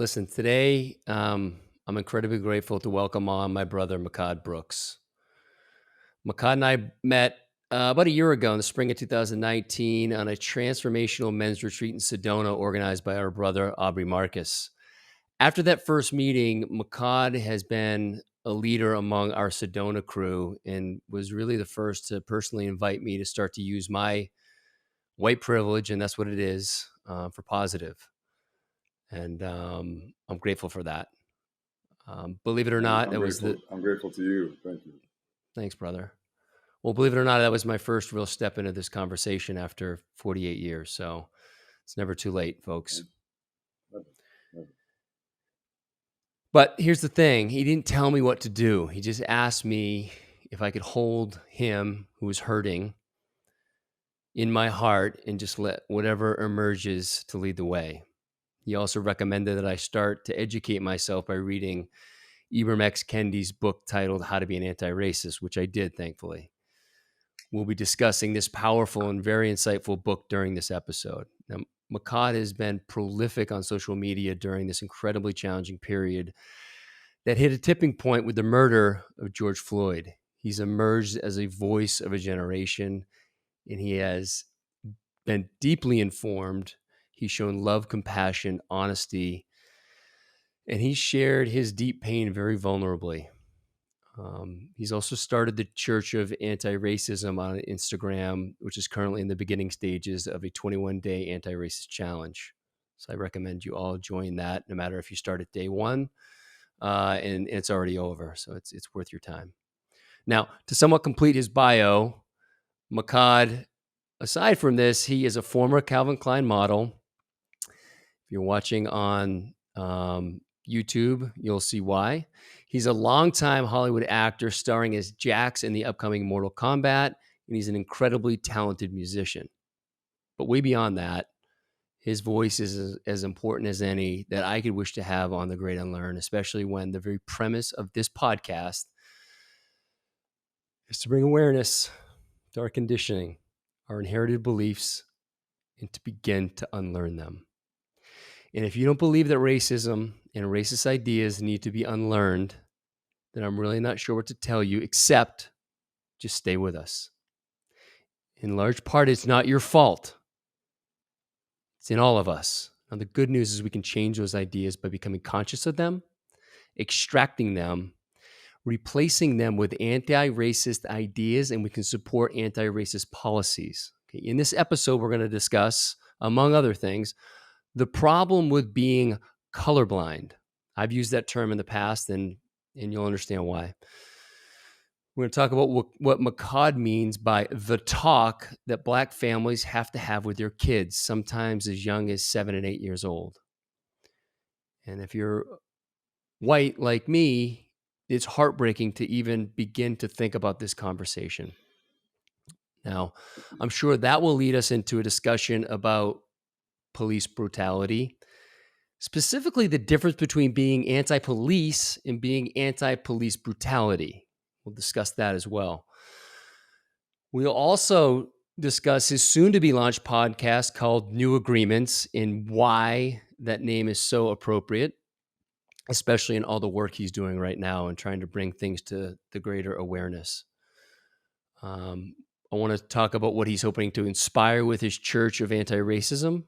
Listen, today I'm incredibly grateful to welcome on my brother, Mehcad Brooks. Mehcad and I met about a year ago in the spring of 2019 on a transformational men's retreat in Sedona organized by our brother, Aubrey Marcus. After that first meeting, Mehcad has been a leader among our Sedona crew and was really the first to personally invite me to start to use my white privilege, and that's what it is, for positive. And I'm grateful for that. Believe it or not, I'm that was grateful. the I'm grateful to you. Thank you. thanks, brother. Well, believe it or not, that was my first real step into this conversation after 48 years. So it's never too late, folks. Never, never. But here's the thing. He didn't tell me what to do. He just asked me if I could hold him who was hurting in my heart and just let whatever emerges to lead the way. He also recommended that I start to educate myself by reading Ibram X. Kendi's book titled How to Be an Anti-Racist, which I did, thankfully. We'll be discussing this powerful and very insightful book during this episode. Now, Mehcad has been prolific on social media during this incredibly challenging period that hit a tipping point with the murder of George Floyd. He's emerged as a voice of a generation, and he has been deeply informed. He's shown love, compassion, honesty, and he shared his deep pain very vulnerably. He's also started the Church of Anti-Racism on Instagram, which is currently in the beginning stages of a 21-day anti-racist challenge. So I recommend you all join that, no matter if you start at day one, and it's already over. So it's worth your time. Now, to somewhat complete his bio, Mehcad, aside from this, he is a former Calvin Klein model. If you're watching on YouTube, you'll see why. He's a longtime Hollywood actor starring as Jax in the upcoming Mortal Kombat, and he's an incredibly talented musician. But way beyond that, his voice is as important as any that I could wish to have on The Great Unlearn, especially when the very premise of this podcast is to bring awareness to our conditioning, our inherited beliefs, and to begin to unlearn them. And if you don't believe that racism and racist ideas need to be unlearned, then I'm really not sure what to tell you, except just stay with us. In large part, it's not your fault. It's in all of us. Now, the good news is we can change those ideas by becoming conscious of them, extracting them, replacing them with anti-racist ideas, and we can support anti-racist policies. Okay, in this episode, we're going to discuss, among other things, the problem with being colorblind. I've used that term in the past, and you'll understand why. We're going to talk about what Mehcad means by the talk that Black families have to have with their kids, sometimes as young as 7 and 8 years old. And if you're white like me, it's heartbreaking to even begin to think about this conversation. Now, I'm sure that will lead us into a discussion about police brutality, specifically the difference between being anti-police and being anti-police brutality. We'll discuss that as well. We'll also discuss his soon-to-be launched podcast called New Agreements and why that name is so appropriate, especially in all the work he's doing right now and trying to bring things to the greater awareness. I want to talk about what he's hoping to inspire with his Church of Anti-Racism.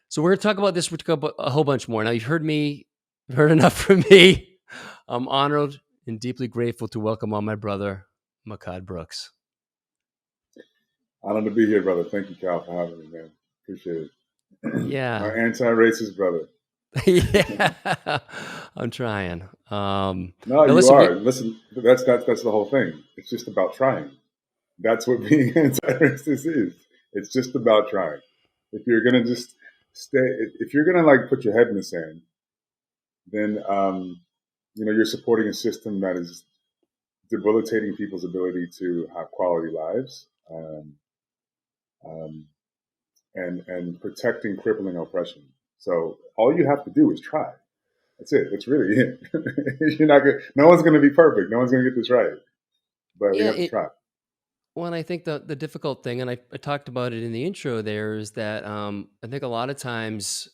So we're going to talk about this. We're going to talk about a whole bunch more. Now, you've heard enough from me. I'm honored and deeply grateful to welcome on my brother, Mehcad Brooks. Honored to be here, brother. Thank you, Cal, for having me, man. Appreciate it. Yeah. My anti-racist brother. Yeah, I'm trying. No, you are. Listen, that's the whole thing. It's just about trying. That's what being anti-racist is. It's just about trying. If you're gonna just if you're gonna like put your head in the sand, then you're supporting a system that is debilitating people's ability to have quality lives, and protecting crippling oppression. So all you have to do is try. That's it. That's really it. You're not good. No one's going to be perfect. No one's going to get this right. But we have to try. Well, and I think the difficult thing, and I talked about it in the intro there, is that I think a lot of times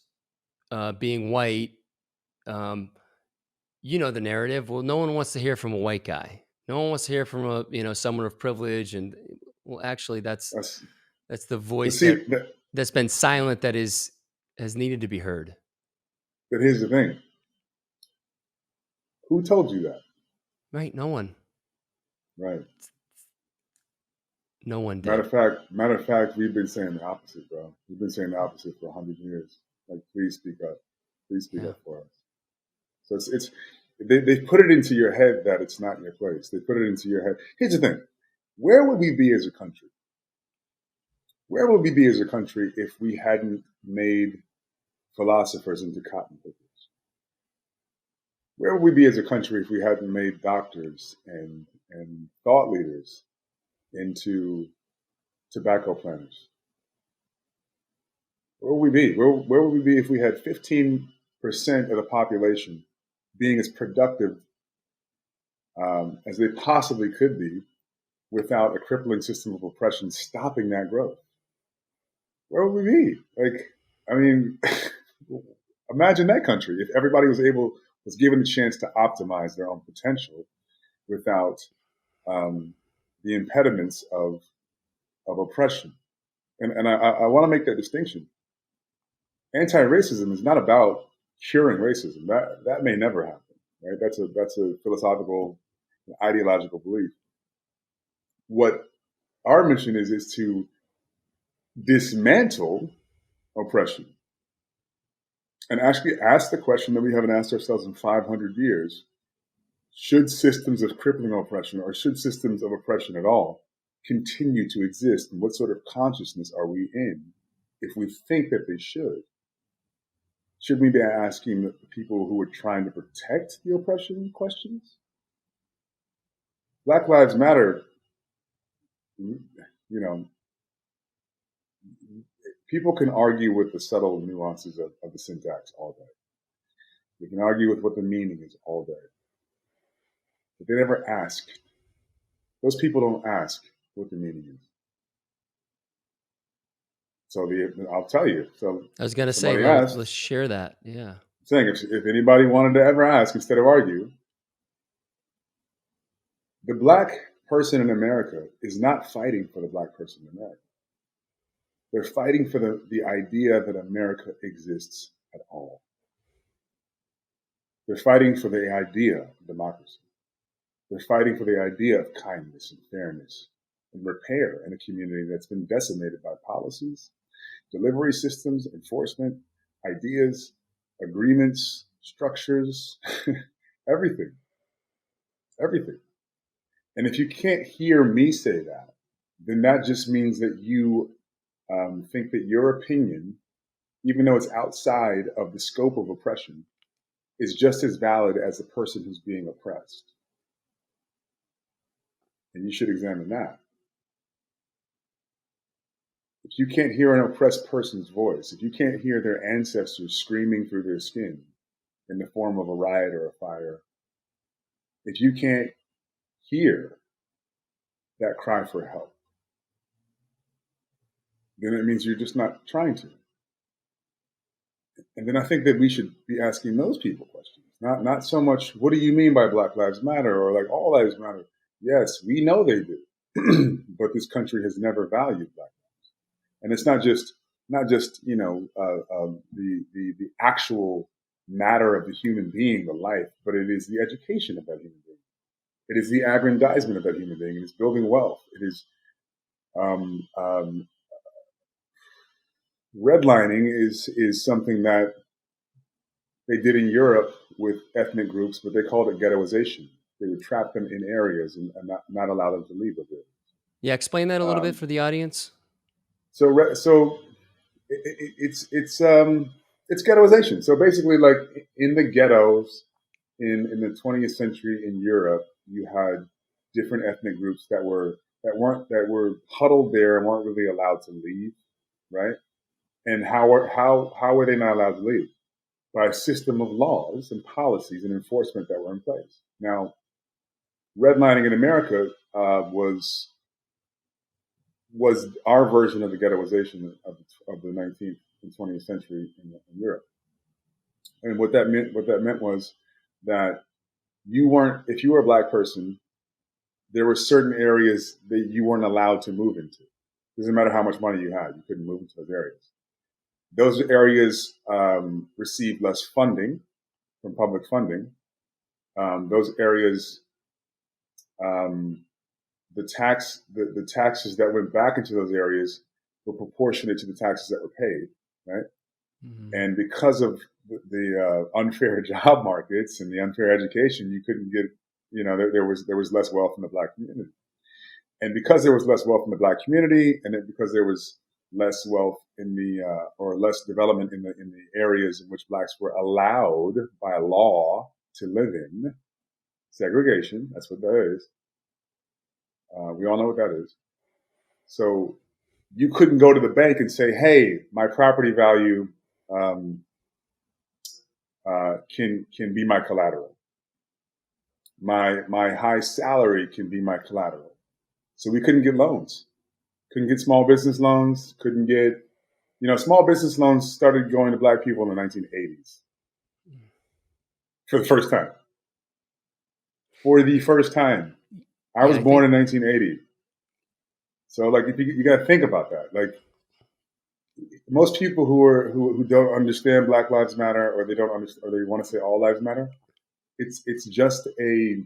being white you know the narrative. Well, no one wants to hear from a white guy. No one wants to hear from a someone of privilege. And well, actually, that's That's, the but voice see, that's been silent, that has needed to be heard. but here's the thing. Who told you that? Right? No one. Right. No one Matter did. of fact, we've been saying the opposite, bro. We've been saying the opposite for 100 years. Like, please speak up. Please speak Yeah. up for us. So they put it into your head that it's not your place. They put it into your head. Here's the thing. Where would we be as a country? Where would we be as a country if we hadn't made philosophers into cotton pickers? Where would we be as a country if we hadn't made doctors and thought leaders into tobacco planters? Where would we be? Where would we be if we had 15% of the population being as productive as they possibly could be without a crippling system of oppression stopping that growth? Where would we be? Like, I mean, imagine that country if everybody was given the chance to optimize their own potential without the impediments of oppression. And I want to make that distinction. Anti-racism is not about curing racism. That may never happen. Right? That's a philosophical, ideological belief. What our mission is to dismantle oppression and actually ask the question that we haven't asked ourselves in 500 years. Should systems of crippling oppression, or should systems of oppression at all, continue to exist? And what sort of consciousness are we in if we think that they should? Should we be asking the people who are trying to protect the oppression questions? Black Lives Matter, people can argue with the subtle nuances of the syntax all day. They can argue with what the meaning is all day. But they never ask. Those people don't ask what the meaning is. So I'll tell you. So I was going to say, let's share that. Yeah. Saying if anybody wanted to ever ask instead of argue, the black person in America is not fighting for the black person in America. They're fighting for the idea that America exists at all. They're fighting for the idea of democracy. They're fighting for the idea of kindness and fairness and repair in a community that's been decimated by policies, delivery systems, enforcement, ideas, agreements, structures, everything. Everything. And if you can't hear me say that, then that just means that you think that your opinion, even though it's outside of the scope of oppression, is just as valid as the person who's being oppressed. And you should examine that. If you can't hear an oppressed person's voice, if you can't hear their ancestors screaming through their skin in the form of a riot or a fire, if you can't hear that cry for help, then it means you're just not trying to. And then I think that we should be asking those people questions, not so much, what do you mean by Black Lives Matter, or like all lives matter? Yes, we know they do, but this country has never valued Black lives, and it's not just the actual matter of the human being, the life, but it is the education of that human being. It is the aggrandizement of that human being. It is building wealth. It is redlining is something that they did in Europe with ethnic groups, but they called it ghettoization. They would trap them in areas and not allow them to leave those areas. Yeah, explain that a little bit for the audience. So it's ghettoization. So basically, like in the ghettos in the 20th century in Europe, you had different ethnic groups that were huddled there and weren't really allowed to leave, right? And how were they not allowed to leave? By a system of laws and policies and enforcement that were in place. Now, redlining in America was our version of the ghettoization of the 19th and 20th century in Europe. And what that meant was that if you were a black person, there were certain areas that you weren't allowed to move into. Doesn't matter how much money you had, you couldn't move into those areas. Those areas received less funding from public funding. Those areas, the taxes that went back into those areas were proportionate to the taxes that were paid, right? Mm-hmm. And because of the unfair job markets and the unfair education, you couldn't get, there was less wealth in the black community. And because there was less wealth in the black community, and because there was less wealth in the or less development in the areas in which blacks were allowed by law to live in, segregation, that's what that is. We all know what that is. So you couldn't go to the bank and say, hey, my property value can be my collateral. My high salary can be my collateral. So we couldn't get loans. Couldn't get small business loans. Couldn't get, small business loans started going to black people in the 1980s. For the first time. I was born in 1980. So if you got to think about that. Like, most people who don't understand Black Lives Matter, or they don't understand, or they want to say all lives matter, it's just a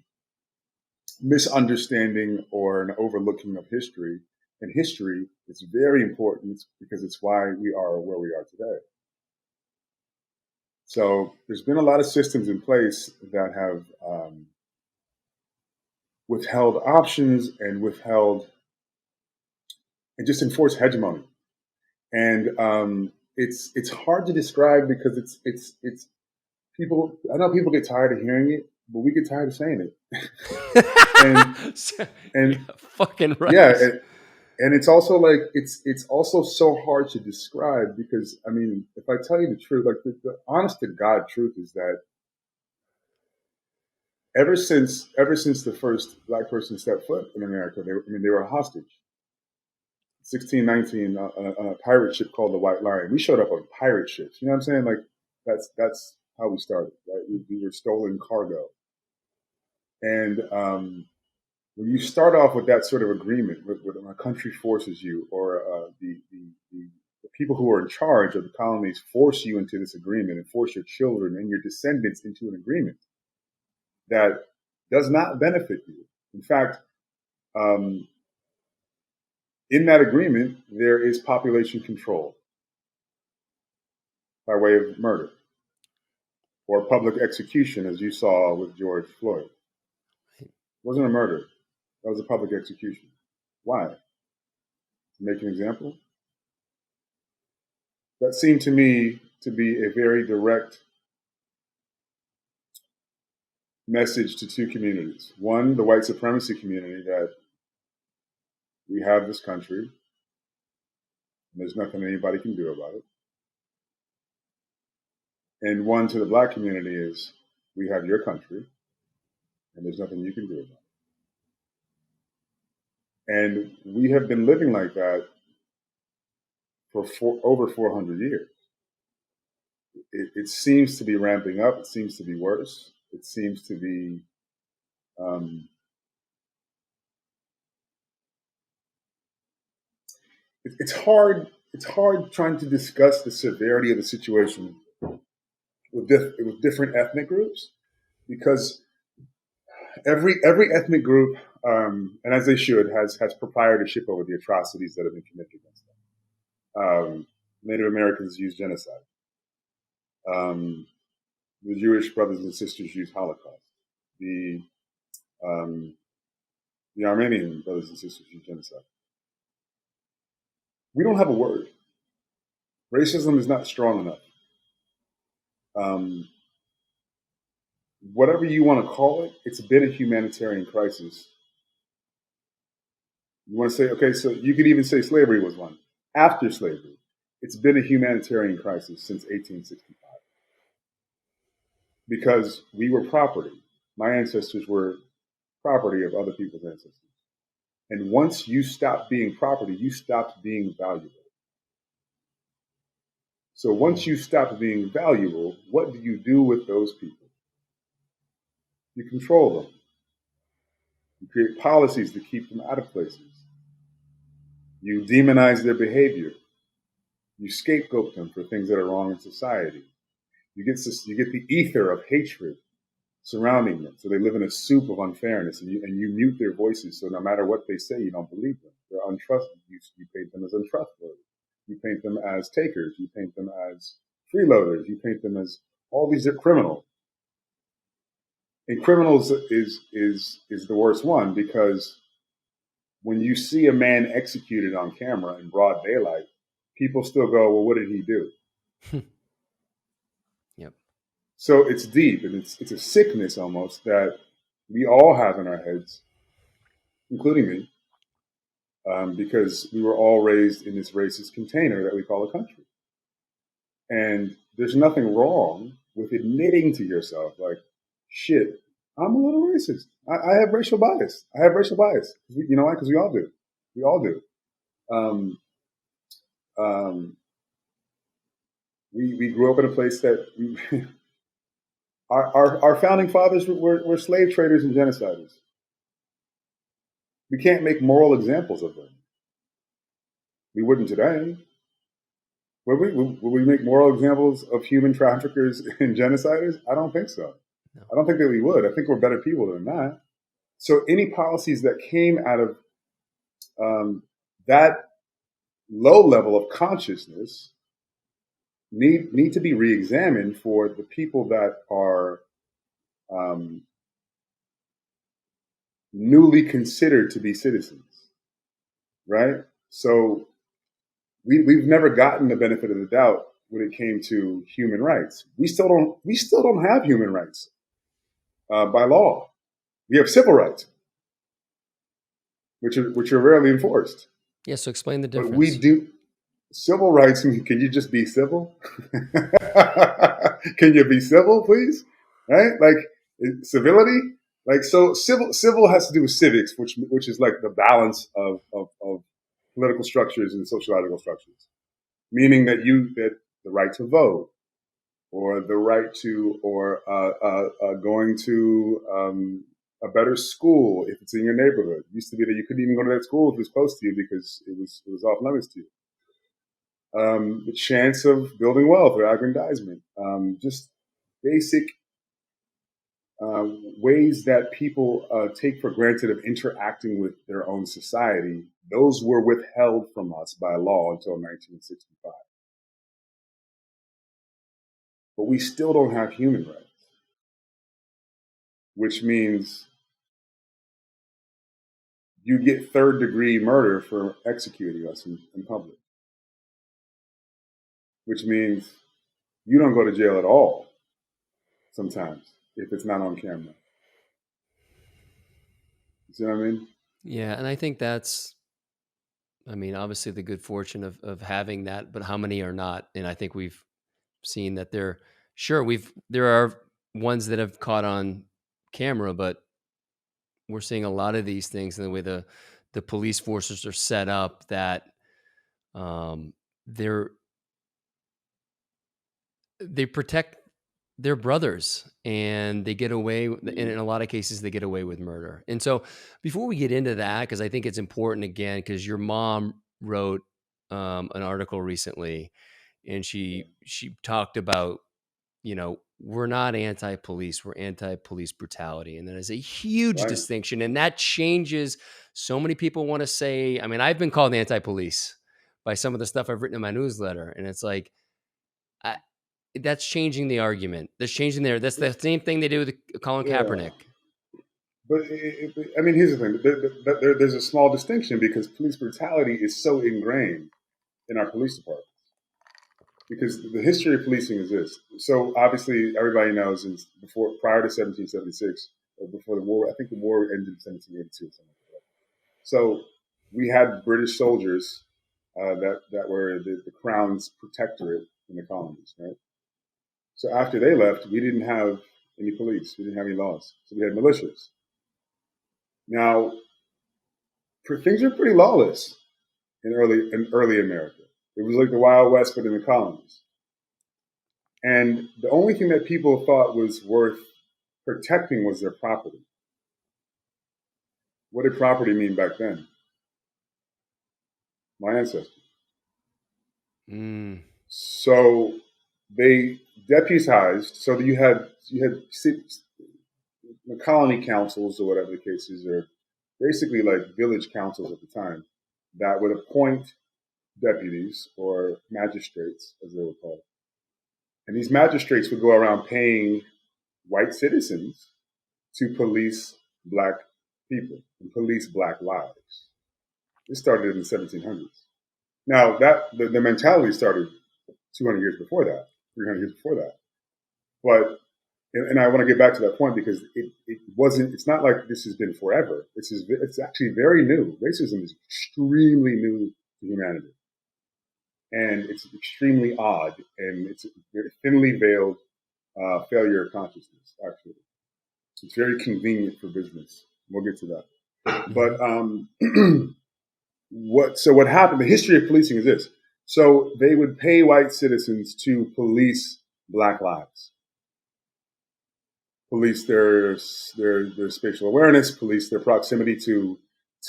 misunderstanding or an overlooking of history. And history is very important because it's why we are where we are today. So there's been a lot of systems in place that have withheld options and just enforced hegemony. And it's hard to describe because it's people. I know people get tired of hearing it, but we get tired of saying it. and yeah, fucking right. Yeah, and it's also it's also so hard to describe because if I tell you the truth, the honest to God truth is that ever since the first black person stepped foot in America, they were a hostage. 1619 on a pirate ship called the White Lion. We showed up on pirate ships. You know what I'm saying? That's how we started. Right? We were stolen cargo. And when you start off with that sort of agreement, when a country forces you, or the people who are in charge of the colonies force you into this agreement and force your children and your descendants into an agreement that does not benefit you. In fact, in that agreement, there is population control by way of murder or public execution, as you saw with George Floyd. It wasn't a murder. That was a public execution. Why? To make an example? That seemed to me to be a very direct message to two communities. One, the white supremacy community, that we have this country and there's nothing anybody can do about it. And one to the black community is, we have your country and there's nothing you can do about it. And we have been living like that for over 400 years. It seems to be ramping up. It seems to be worse. It seems to be it's hard trying to discuss the severity of the situation with different ethnic groups, because every ethnic group, and as they should, has proprietorship over the atrocities that have been committed against them. Native Americans use genocide. The Jewish brothers and sisters use Holocaust. The Armenian brothers and sisters use genocide. We don't have a word. Racism is not strong enough. Whatever you want to call it, it's been a humanitarian crisis. You want to say, okay, so you could even say slavery was one. After slavery, it's been a humanitarian crisis since 1865. Because we were property. My ancestors were property of other people's ancestors. And once you stopped being property, you stopped being valuable. So once you stop being valuable, what do you do with those people? You control them. You create policies to keep them out of places. You demonize their behavior. You scapegoat them for things that are wrong in society. You get the ether of hatred surrounding them. So they live in a soup of unfairness, and you mute their voices. So no matter what they say, you don't believe them. They're untrustworthy. You paint them as untrustworthy. You paint them as takers. You paint them as freeloaders. You paint them as all these are criminal. And criminals is the worst one, because when you see a man executed on camera in broad daylight, people still go, well, what did he do? Yep. So it's deep, and it's a sickness almost that we all have in our heads, including me, because we were all raised in this racist container that we call a country. And there's nothing wrong with admitting to yourself, like, shit, I'm a little racist. I have racial bias. I have racial bias. You know why? Because we all do. We all do. We grew up in a place that our founding fathers were slave traders and genociders. We can't make moral examples of them. We wouldn't today. Would we make moral examples of human traffickers and genociders? I don't think so. No. I don't think that we would. I think we're better people than that. So any policies that came out of that low level of consciousness need to be re-examined for the people that are newly considered to be citizens, right? So we've never gotten the benefit of the doubt when it came to human rights. We still don't have human rights by law. We have civil rights, which are rarely enforced. Yeah, so explain the difference. But we do civil rights. Can you just be civil? Can you be civil, please? Right? Like civility. Like, so civil has to do with civics, which is like the balance of political structures and sociological structures, meaning that the right to vote, or the right to, or going to a better school if it's in your neighborhood. It used to be that you couldn't even go to that school if it was close to you because it was off limits to you. The chance of building wealth or aggrandizement, just basic ways that people take for granted of interacting with their own society. Those were withheld from us by law until 1965. But we still don't have human rights, which means you get third-degree murder for executing us in public, which means you don't go to jail at all sometimes if it's not on camera. You see what I mean? Yeah, and I think that's, obviously the good fortune of having that, but how many are not? And I think we've seen that there are ones that have caught on camera, but we're seeing a lot of these things in the way the police forces are set up, that they protect their brothers, and they get away, and in a lot of cases they get away with murder. And so before we get into that, because I think it's important, again, because your mom wrote an article recently, and she talked about, we're not anti-police, we're anti-police brutality. And that is a huge distinction. And that changes. So many people want to say, I've been called anti-police by some of the stuff I've written in my newsletter. And it's like, that's changing the argument. That's changing that's the same thing they do with Colin Kaepernick. But here's the thing. There's a small distinction, because police brutality is so ingrained in our police department. Because the history of policing is this. So obviously everybody knows, prior to 1776, or before the war, I think the war ended in 1782 or something like that. So we had British soldiers that were the Crown's protectorate in the colonies, right? So after they left, we didn't have any police. We didn't have any laws. So we had militias. Now, things were pretty lawless in early America. It was like the Wild West, but in the colonies. And the only thing that people thought was worth protecting was their property. What did property mean back then? My ancestors. Mm. So they deputized. So that you had the colony councils or whatever the case is, or basically like village councils at the time that would appoint deputies or magistrates, as they were called. And these magistrates would go around paying white citizens to police black people and police black lives. This started in the 1700s. Now, that the mentality started 200 years before that, 300 years before that. But, and I want to get back to that point because it's not like this has been forever. It's actually very new. Racism is extremely new to humanity. And it's extremely odd, and it's a very thinly veiled failure of consciousness, actually. It's very convenient for business. We'll get to that. But what happened, the history of policing is this. So they would pay white citizens to police black lives, police their spatial awareness, police their proximity to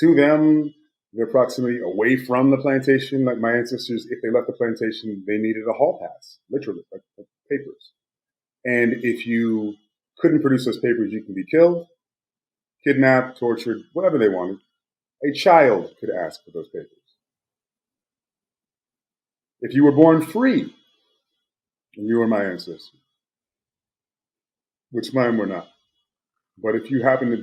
them, their proximity away from the plantation. Like my ancestors, if they left the plantation, they needed a hall pass, literally, like papers. And if you couldn't produce those papers, you can be killed, kidnapped, tortured, whatever they wanted. A child could ask for those papers. If you were born free, and you were my ancestor, which mine were not, but if you happen to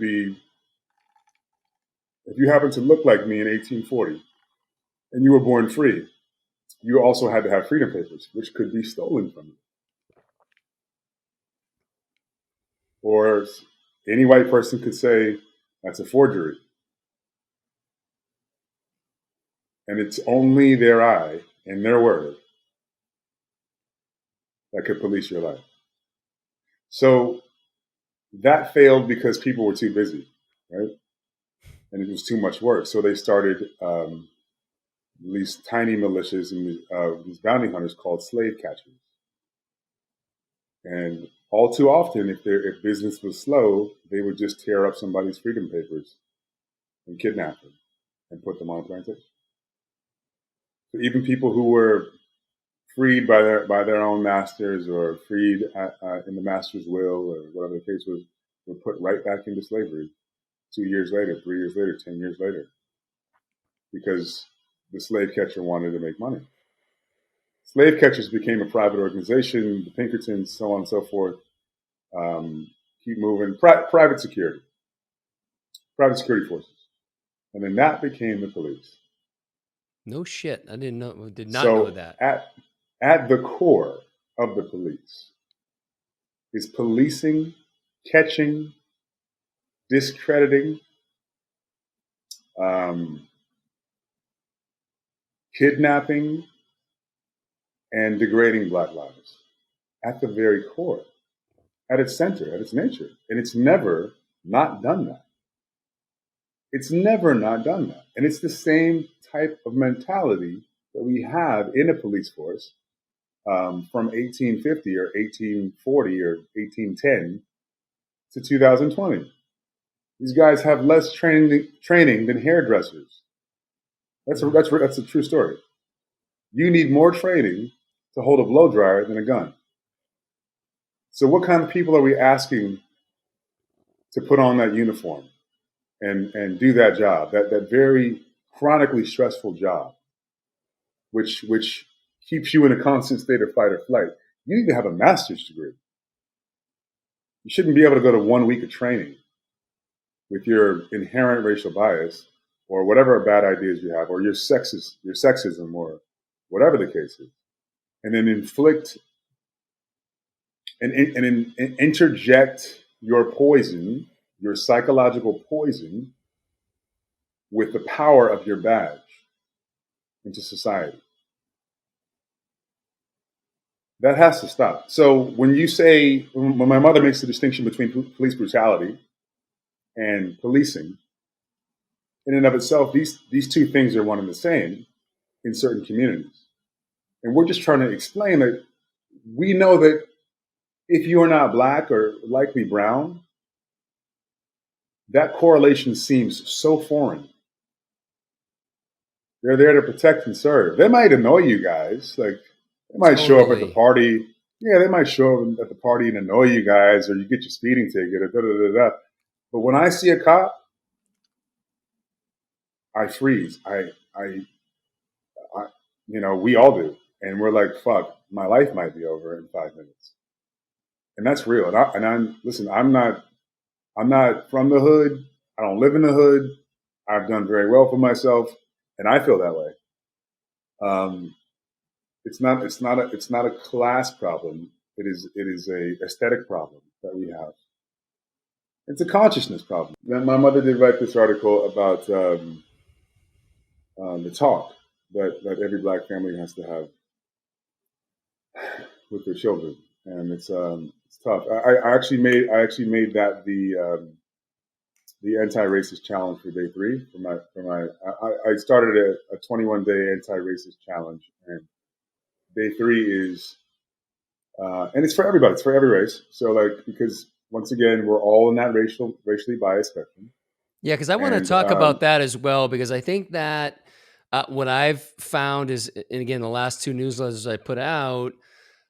look like me in 1840, and you were born free, you also had to have freedom papers, which could be stolen from you. Or any white person could say, that's a forgery. And it's only their eye and their word that could police your life. So that failed because people were too busy, right? And it was too much work. So they started these tiny militias and these bounty hunters called slave catchers. And all too often, if business was slow, they would just tear up somebody's freedom papers and kidnap them and put them on a plantation. So even people who were freed by their own masters or freed in the master's will or whatever the case was, were put right back into slavery 2 years later, 3 years later, 10 years later, because the slave catcher wanted to make money. Slave catchers became a private organization, the Pinkertons, so on and so forth. Keep moving. Private security forces. And then that became the police. No shit. I did not know that. At the core of the police is policing, catching, discrediting, kidnapping, and degrading black lives. At the very core, at its center, at its nature. And it's never not done that. It's never not done that. And it's the same type of mentality that we have in a police force from 1850 or 1840 or 1810 to 2020. These guys have less training than hairdressers. That's a true story. You need more training to hold a blow dryer than a gun. So what kind of people are we asking to put on that uniform and do that job, that very chronically stressful job, which keeps you in a constant state of fight or flight? You need to have a master's degree. You shouldn't be able to go to 1 week of training with your inherent racial bias or whatever bad ideas you have, or your sexism, or whatever the case is, and then inflict and interject your poison, your psychological poison, with the power of your badge into society. That has to stop. So when my mother makes the distinction between police brutality and policing, in and of itself, these two things are one and the same in certain communities. And we're just trying to explain that we know that if you are not black or likely brown, that correlation seems so foreign. They're there to protect and serve. They might annoy you guys. Like, they might show up at the Totally. party. Yeah, they might show up at the party and annoy you guys, or you get your speeding ticket, or da da da da. But when I see a cop, I freeze. I we all do, and we're like, "Fuck, my life might be over in 5 minutes," and that's real. And listen. I'm not from the hood. I don't live in the hood. I've done very well for myself, and I feel that way. Um, it's not a class problem. It is a aesthetic problem that we have. It's a consciousness problem. Then my mother did write this article about the talk that every black family has to have with their children, and it's tough. I actually made that the anti-racist challenge for day 3 I started a 21-day anti-racist challenge, and day 3 is and it's for everybody. It's for every race. So like, because once again, we're all in that racially biased spectrum. Yeah, because I want to And talk about that as well, because I think that what I've found is, and again, the last 2 newsletters I put out,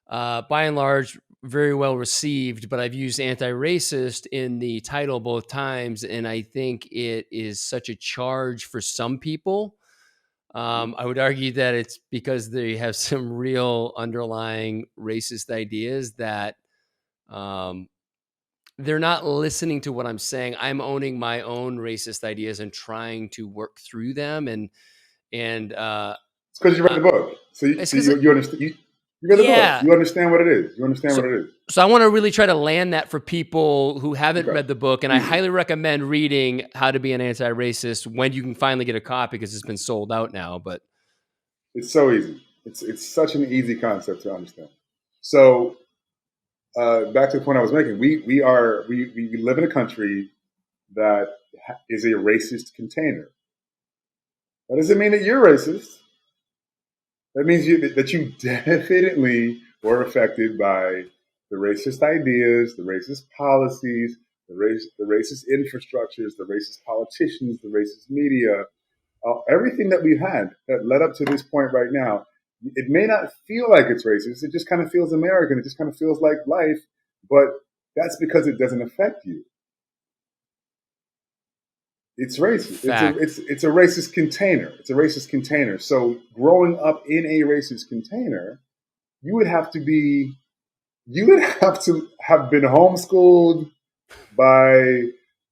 by and large, very well received, but I've used anti-racist in the title both times, and I think it is such a charge for some people. I would argue that it's because they have some real underlying racist ideas that um, they're not listening to what I'm saying. I'm owning my own racist ideas and trying to work through them, and it's because you read the book, so it's because you understand. You read the book. yeah. You understand what it is. You understand So what it is. so I want to really try to land that for people who haven't Okay, read the book, and I easy. highly recommend reading How to Be an Anti-Racist when you can finally get a copy, because it's been sold out now. But It's so easy. It's such an easy concept to understand. So back to the point I was making, we live in a country that is a racist container. That doesn't mean that you're racist. That means that you definitely were affected by the racist ideas, the racist policies, the racist infrastructures, the racist politicians, the racist media, everything that we've had that led up to this point right now. It may not feel like it's racist. It just kind of feels American. It just kind of feels like life, but that's because it doesn't affect you. It's racist. fact, It's a racist container. It's a racist container. So growing up in a racist container, you would have to be you would have to have been homeschooled by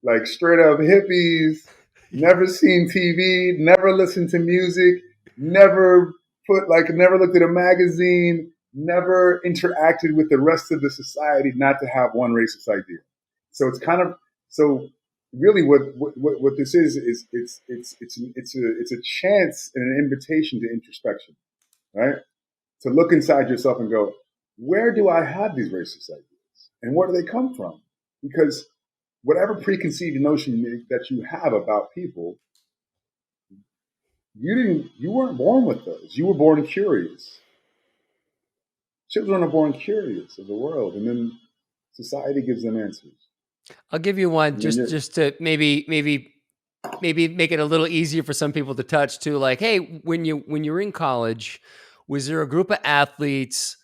like straight up hippies, never seen TV, never listened to music, never looked at a magazine, never interacted with the rest of the society not to have one racist idea. So it's kind of so really what this is it's a chance and an invitation to introspection, right? To look inside yourself and go, where do I have these racist ideas? And where do they come from? Because whatever preconceived notion that you have about people, you weren't born with those. You were born curious. Children are born curious of the world, and then society gives them answers. I'll give you one And then just to maybe make it a little easier for some people to touch too. Like, hey, when you're in college, was there a group of athletes,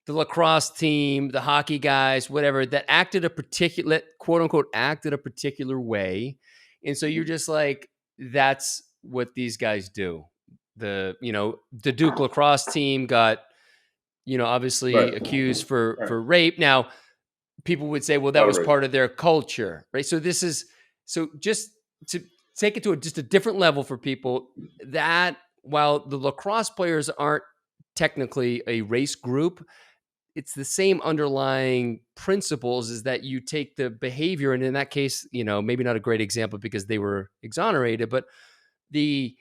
the lacrosse team, the hockey guys, whatever, that acted a particular, quote unquote, acted a particular way, and so you're just like, that's what these guys do. The Duke lacrosse team got obviously right, accused right, for rape. Now people would say, well, a that lot of was rape. part of their culture, right? So just to take it to just a different level for people, that while the lacrosse players aren't technically a race group, it's the same underlying principles, is that you take the behavior, and in that case, maybe not a great example because they were exonerated, but the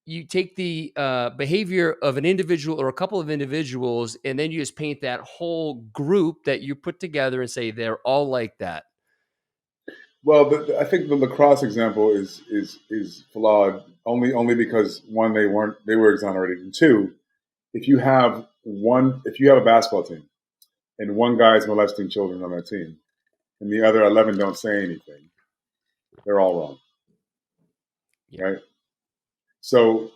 you take the behavior of an individual or a couple of individuals, and then you just paint that whole group that you put together and say they're all like that. Well, I think the lacrosse example is flawed only because one, they were exonerated, and two, if you have a basketball team and one guy's molesting children on that team, and the other 11 don't say anything, they're all wrong, Yeah. right? So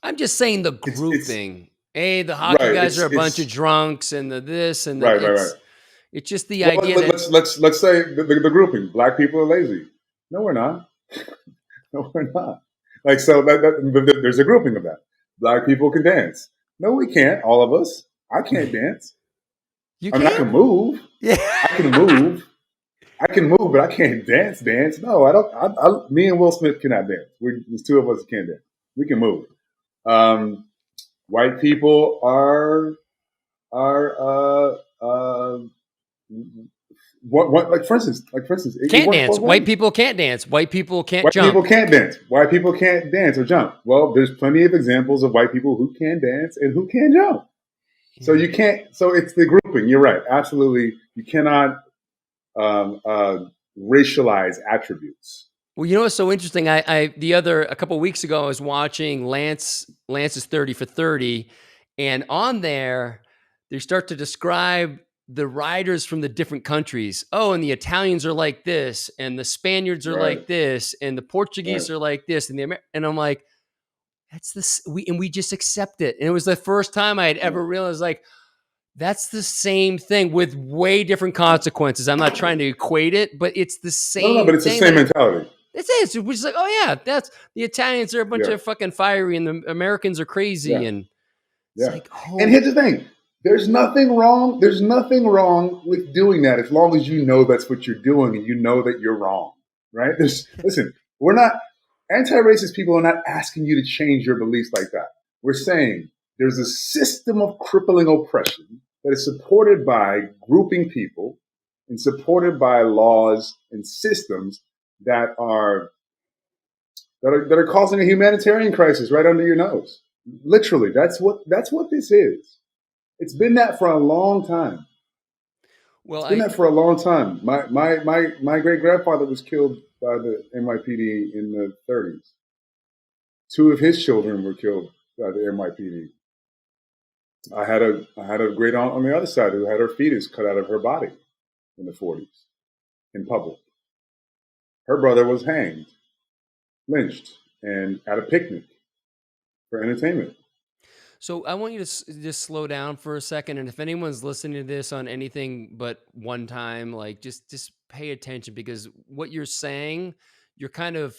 I'm just saying the it's grouping. Hey, the hockey right. guys are a bunch of It's drunks, and the this and the right. it's just the Well, idea that let's say the grouping. Black people are lazy. No, we're not. No, we're not. Like so there's a grouping of that. Black people can dance. No, we can't. All of us. I can't dance. you I mean, I can't. can move. Yeah. I can move. I can move, but I can't dance. Dance? No, I don't. Me and Will Smith cannot dance. There's two of us who can't dance. We can move. White people are what like for instance it Can't works dance. both White ways. people can't dance. White people can't White people jump. can't dance. White people can't dance or jump. Well, there's plenty of examples of white people who can dance and who can jump. So Yeah. you can't. So it's the grouping. You're right. Absolutely, you cannot racialize attributes. Well, you know what's so interesting? A couple of weeks ago, I was watching Lance's 30 for 30, and on there, they start to describe the riders from the different countries. Oh, and the Italians are like this, and the Spaniards are Right. like this, and the Portuguese Right. are like this, and I'm like, that's this. We just accept it, and it was the first time I had Right. ever realized like that's the same thing with way different consequences. I'm not trying to equate it, but it's the No, same but it's the thing. same Like mentality. it is. We're just like, oh yeah, that's the Italians are a bunch Yeah. of fucking fiery, and the Americans are crazy, Yeah. and it's Yeah. like, And oh here's the thing. There's nothing wrong. There's nothing wrong with doing that as long as you know that's what you're doing and you know that you're wrong. Right? Listen, we're not anti-racist people are not asking you to change your beliefs like that. We're saying there's a system of crippling oppression that is supported by grouping people and supported by laws and systems that are causing a humanitarian crisis right under your nose. Literally, that's what this is. It's been that for a long time. well, It's been that for a long time. My great grandfather was killed by the NYPD in the 30s. Two of his children were killed by the NYPD. I had a great aunt on the other side who had her fetus cut out of her body in the 40s in public. Her brother was hanged, lynched, and at a picnic for entertainment. So I want you to just slow down for a second, and if anyone's listening to this on anything but one time, like just pay attention because what you're saying, you're kind of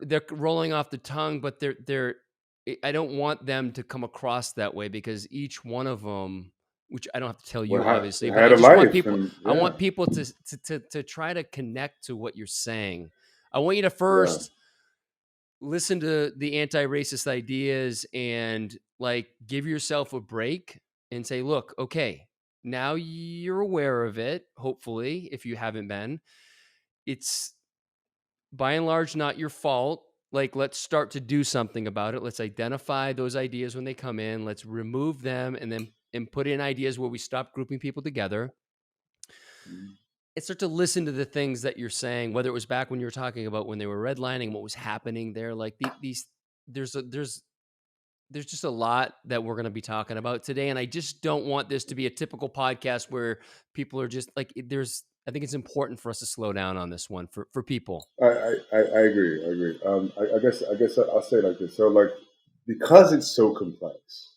they're rolling off the tongue, but they're I don't want them to come across that way because each one of them, which I don't have to tell you obviously, but Had I a just want life, people and I yeah, want people to try to connect to what you're saying. I want you to yeah. first listen to the anti-racist ideas and like give yourself a break and say, look, okay, now you're aware of it, hopefully, if you haven't been. It's by and large not your fault. Like, let's start to do something about it. Let's identify those ideas when they come in. Let's remove them and put in ideas where we stop grouping people together and start to listen to the things that you're saying, whether it was back when you were talking about when they were redlining, what was happening there. Like these, there's just a lot that we're going to be talking about today, and I just don't want this to be a typical podcast where people are just like, I think it's important for us to slow down on this one for people. I agree. I agree. I guess I'll say it like this. So, like, because it's so complex,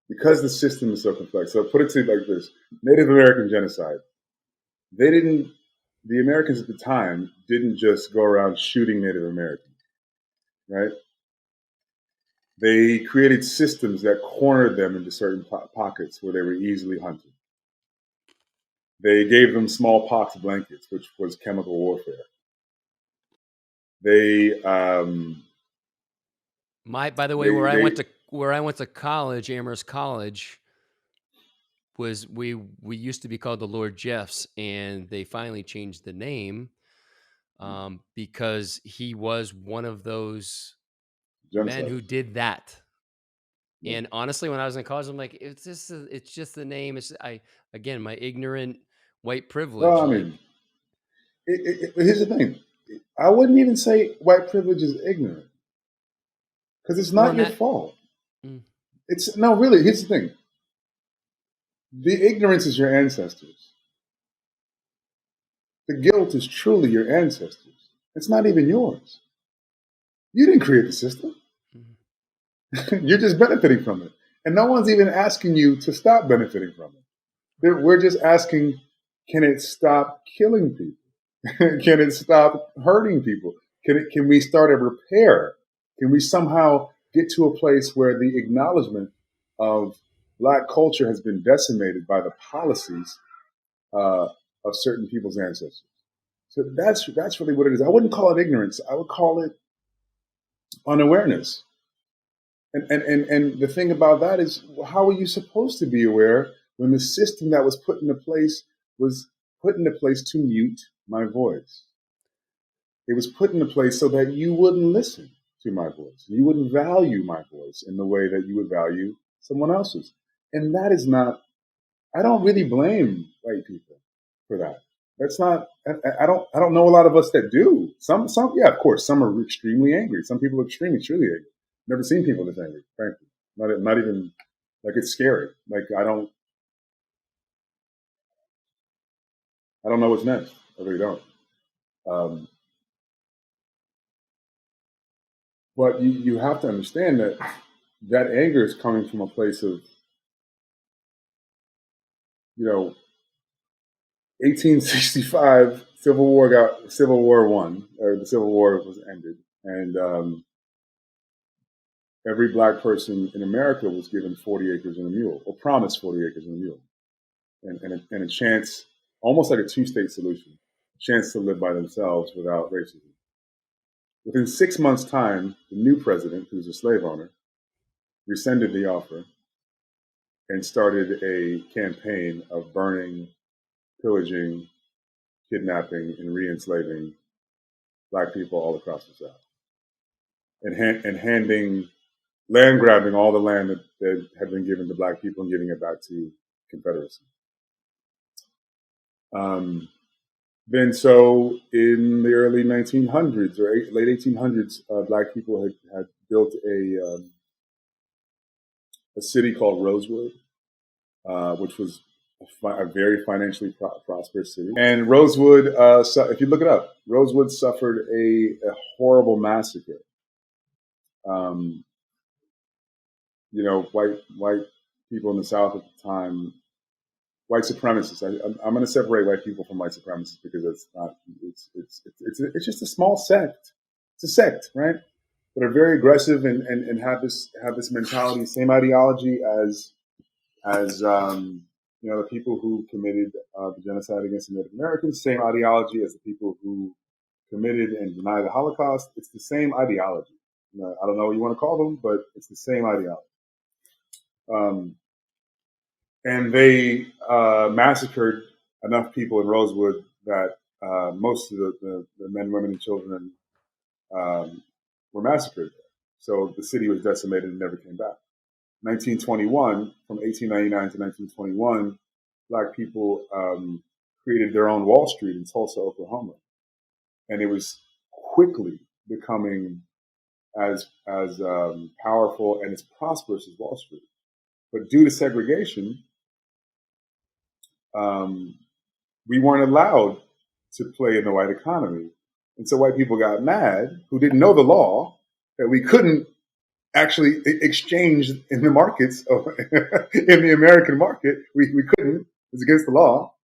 because the system is so complex. So, put it to you like this: Native American genocide. They didn't. The Americans at the time didn't just go around shooting Native Americans, right? They created systems that cornered them into certain pockets where they were easily hunted. They gave them smallpox blankets, which was chemical warfare. They By the way, they where I went to college, Amherst College, was we used to be called the Lord Jeffs, and they finally changed the name because he was one of those men genocide. who did that. Yeah. And honestly, when I was in college, I'm like, it's just the name. Again, my ignorant white Well, privilege. I Like, mean, here's the thing. I wouldn't even say white privilege is ignorant because it's well, not and your that, fault. mm. It's no, really. Here's the thing: the ignorance is your ancestors. The guilt is truly your ancestors. It's not even yours. You didn't create the system. You're just benefiting from it, and no one's even asking you to stop benefiting from it. We're just asking, can it stop killing people? Can it stop hurting people? Can we start a repair? Can we somehow get to a place where the acknowledgement of Black culture has been decimated by the policies of certain people's ancestors? So that's really what it is. I wouldn't call it ignorance. I would call it unawareness. And the thing about that is, how are you supposed to be aware when the system that was put into place was put into place to mute my voice? It was put into place so that you wouldn't listen to my voice. You wouldn't value my voice in the way that you would value someone else's. And that is not, I don't really blame white people for that. That's not, I don't know a lot of us that do. Some, yeah, of course, some are extremely angry. Some people are extremely, truly angry. Never seen people this angry, frankly. Not even, like, it's scary. Like, I don't know what's next. I really don't. But you have to understand that that anger is coming from a place of, 1865, Civil War won, or the Civil War was ended, and every Black person in America was given 40 acres and a mule, or promised 40 acres and a mule, and a chance, almost like a two-state solution, a chance to live by themselves without racism. Within 6 months' time, the new president, who's a slave owner, rescinded the offer and started a campaign of burning, pillaging, kidnapping, and re-enslaving Black people all across the South, and handing, land grabbing all the land that had been given to Black people and giving it back to Confederacy. Then, so in the early 1900s or late 1800s, Black people had built a city called Rosewood, which was a very financially prosperous city. And Rosewood, if you look it up, Rosewood suffered a horrible massacre. White people in the South at the time, white supremacists. I'm going to separate white people from white supremacists because it's not. It's just a small sect. It's a sect, right? That are very aggressive and have this mentality, same ideology as the people who committed the genocide against the Native Americans. Same ideology as the people who committed and denied the Holocaust. It's the same ideology. I don't know what you want to call them, but it's the same ideology. And they massacred enough people in Rosewood that most of the men, women, and children were massacred. So the city was decimated and never came back. 1921, from 1899 to 1921, Black people created their own Wall Street in Tulsa, Oklahoma. And it was quickly becoming as powerful and as prosperous as Wall Street. But due to segregation, we weren't allowed to play in the white economy. And so white people got mad, who didn't know the law, that we couldn't actually exchange in the markets, in the American market. We couldn't. It was against the law.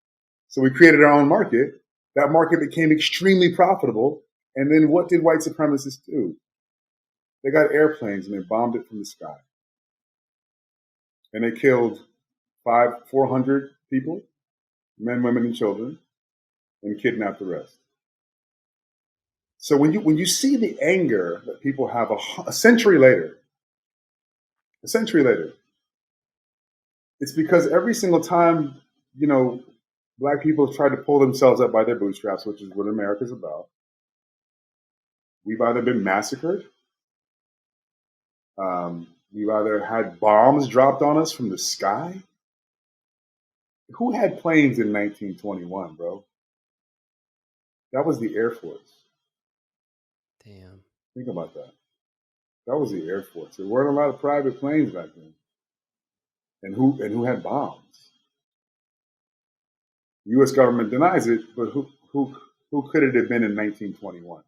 So we created our own market. That market became extremely profitable. And then what did white supremacists do? They got airplanes and they bombed it from the sky. And they killed 400 people, men, women, and children, and kidnapped the rest. So when you see the anger that people have a century later, it's because every single time, Black people have tried to pull themselves up by their bootstraps, which is what America's about. We've either been massacred, we've either had bombs dropped on us from the sky. Who had planes in 1921, bro? That was the Air Force. Damn. Think about that. That was the Air Force. There weren't a lot of private planes back then. and who had bombs. The U.S. government denies it, but who could it have been in 1921?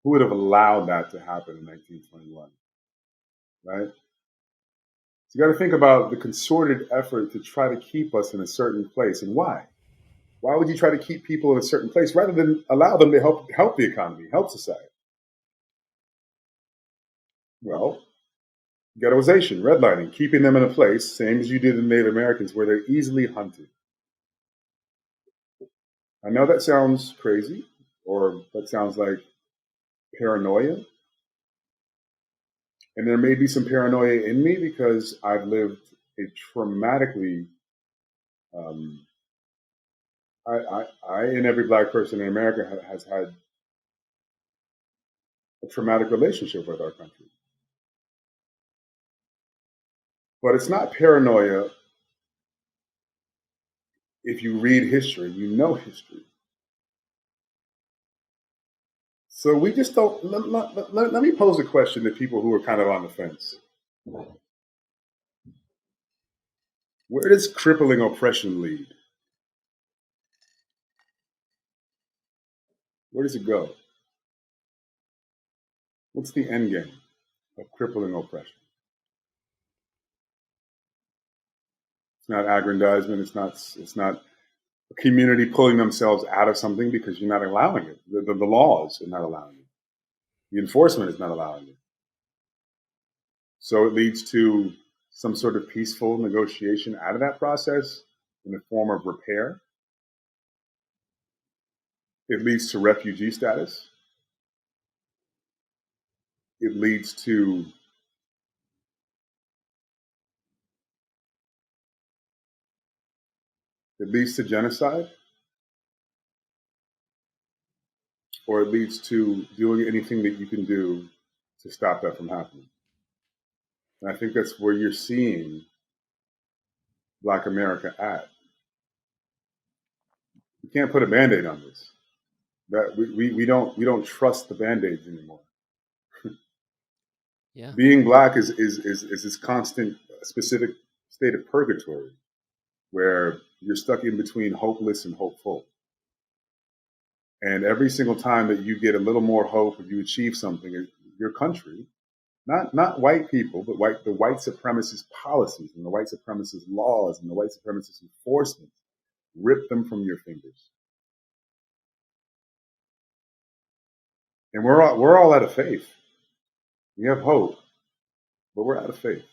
Who would have allowed that to happen in 1921? Right? So you got to think about the concerted effort to try to keep us in a certain place, and why? Why would you try to keep people in a certain place rather than allow them to help the economy, help society? Well, ghettoization, redlining, keeping them in a place, same as you did in Native Americans, where they're easily hunted. I know that sounds crazy, or that sounds like paranoia. And there may be some paranoia in me because I've lived a traumatically, um, I, and every black person in America has had a traumatic relationship with our country. But it's not paranoia if you read history, you know history. So we just don't. Let me pose a question to people who are kind of on the fence. Where does crippling oppression lead? Where does it go? What's the end game of crippling oppression? It's not aggrandizement. It's not a community pulling themselves out of something because you're not allowing it. The laws are not allowing it. The enforcement is not allowing it. So it leads to some sort of peaceful negotiation out of that process in the form of repair. It leads to refugee status. It leads to genocide, or it leads to doing anything that you can do to stop that from happening. And I think that's where you're seeing Black America at. You can't put a Band-Aid on this. That we don't trust the Band-Aids anymore. Yeah. Being black is this constant specific state of purgatory where you're stuck in between hopeless and hopeful. And every single time that you get a little more hope or you achieve something, your country, not white people, but the white supremacist policies and the white supremacist laws and the white supremacist enforcement rip them from your fingers. And we're all out of faith. We have hope, but we're out of faith.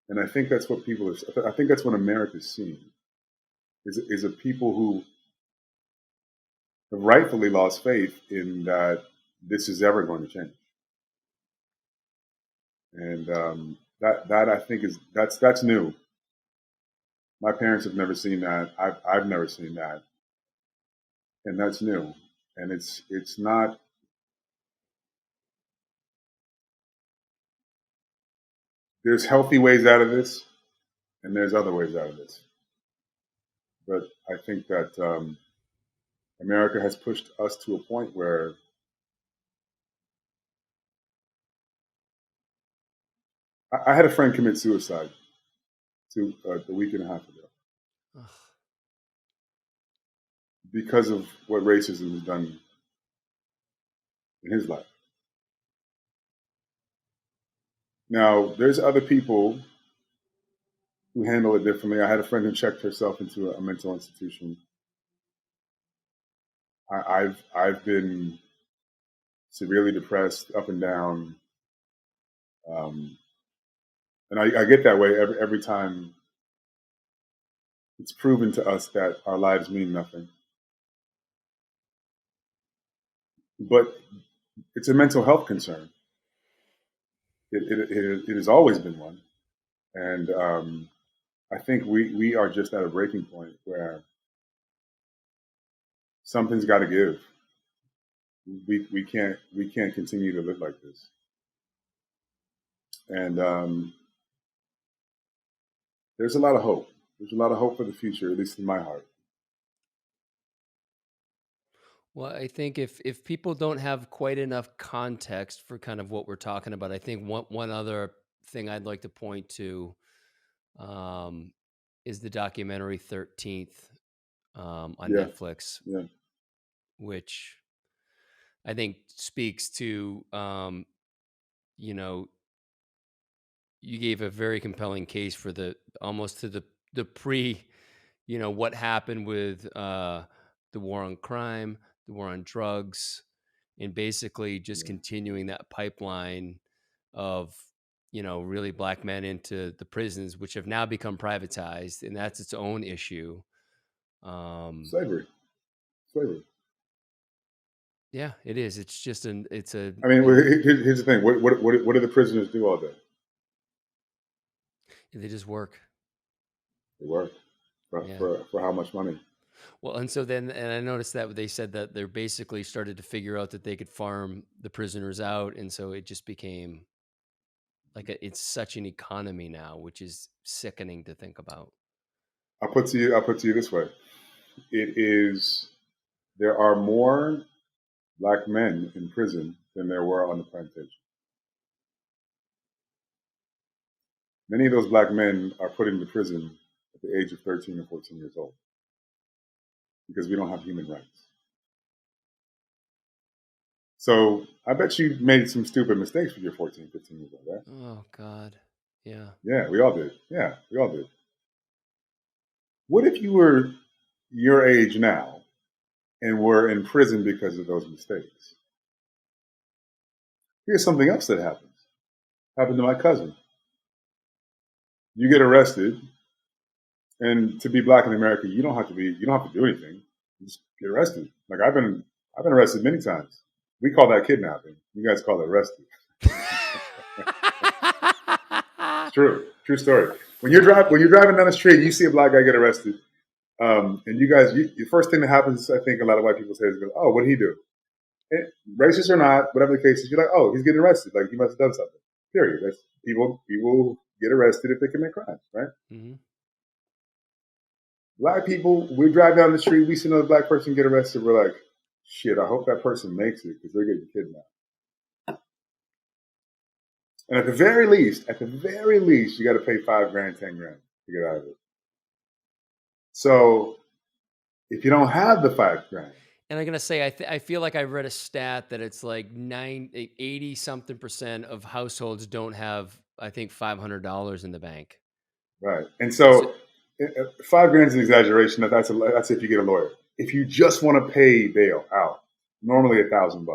And I think that's what people are. I think that's what America's seeing is a people who have rightfully lost faith in that this is ever going to change. And that I think that's new. My parents have never seen that. I've never seen that, and that's new. And it's not. There's healthy ways out of this, and there's other ways out of this. But I think that America has pushed us to a point where I had a friend commit suicide a week and a half ago. Ugh. Because of what racism has done in his life. Now, there's other people who handle it differently. I had a friend who checked herself into a mental institution. I've been severely depressed, up and down, and I get that way every time it's proven to us that our lives mean nothing. But it's a mental health concern. It has always been one, and I think we are just at a breaking point where something's got to give. We can't continue to live like this, and there's a lot of hope. There's a lot of hope for the future, at least in my heart. Well, I think if people don't have quite enough context for kind of what we're talking about, I think one other thing I'd like to point to is the documentary 13th on Yeah, Netflix, yeah, which I think speaks to, you know, you gave a very compelling case for the almost to the pre, what happened with the war on crime, the war on drugs, and basically just yeah. continuing that pipeline of really black men into the prisons, which have now become privatized, and that's its own issue. Um, Slavery, slavery. yeah, it is. It's just it's a I mean, well, and here's the thing. What do the prisoners do all day? they just work. They work Yeah. for how much money? Well, and so then, and I noticed that they said that they're basically started to figure out that they could farm the prisoners out, and so it just became like it's such an economy now, which is sickening to think about. I'll put to you this way. It is there are more black men in prison than there were on the plantation. Many of those black men are put into prison at the age of 13 or 14 years old because we don't have human rights. So I bet you made some stupid mistakes when you're 14, 15 years old, right? Oh God, yeah. Yeah, we all did. Yeah, we all did. What if you were your age now and were in prison because of those mistakes? Here's something else that happens. Happened to my cousin. You get arrested, and to be black in America, you don't have to do anything. You just get arrested. Like I've been arrested many times. We call that kidnapping. You guys call it arrested. It's true. True story. When you're driving down the street, and you see a black guy get arrested, and the first thing that happens, I think a lot of white people say is, "Oh, what did he do?" And racist or not, whatever the case is, you're like, "Oh, he's getting arrested. Like he must have done something." Period. That's people get arrested if they commit crimes, right? Hmm. Black people, we drive down the street, we see another black person get arrested, we're like, "Shit, I hope that person makes it because they're getting kidnapped." And at the very least, you got to pay $5 grand, $10 grand to get out of it. So if you don't have the $5 grand, And I'm gonna say, I feel like I read a stat that it's like 80 something percent of households don't have, I think, $500 in the bank. right? And So, so $5 grand is an exaggeration. That's if you get a lawyer. If you just want to pay bail out, normally $1,000.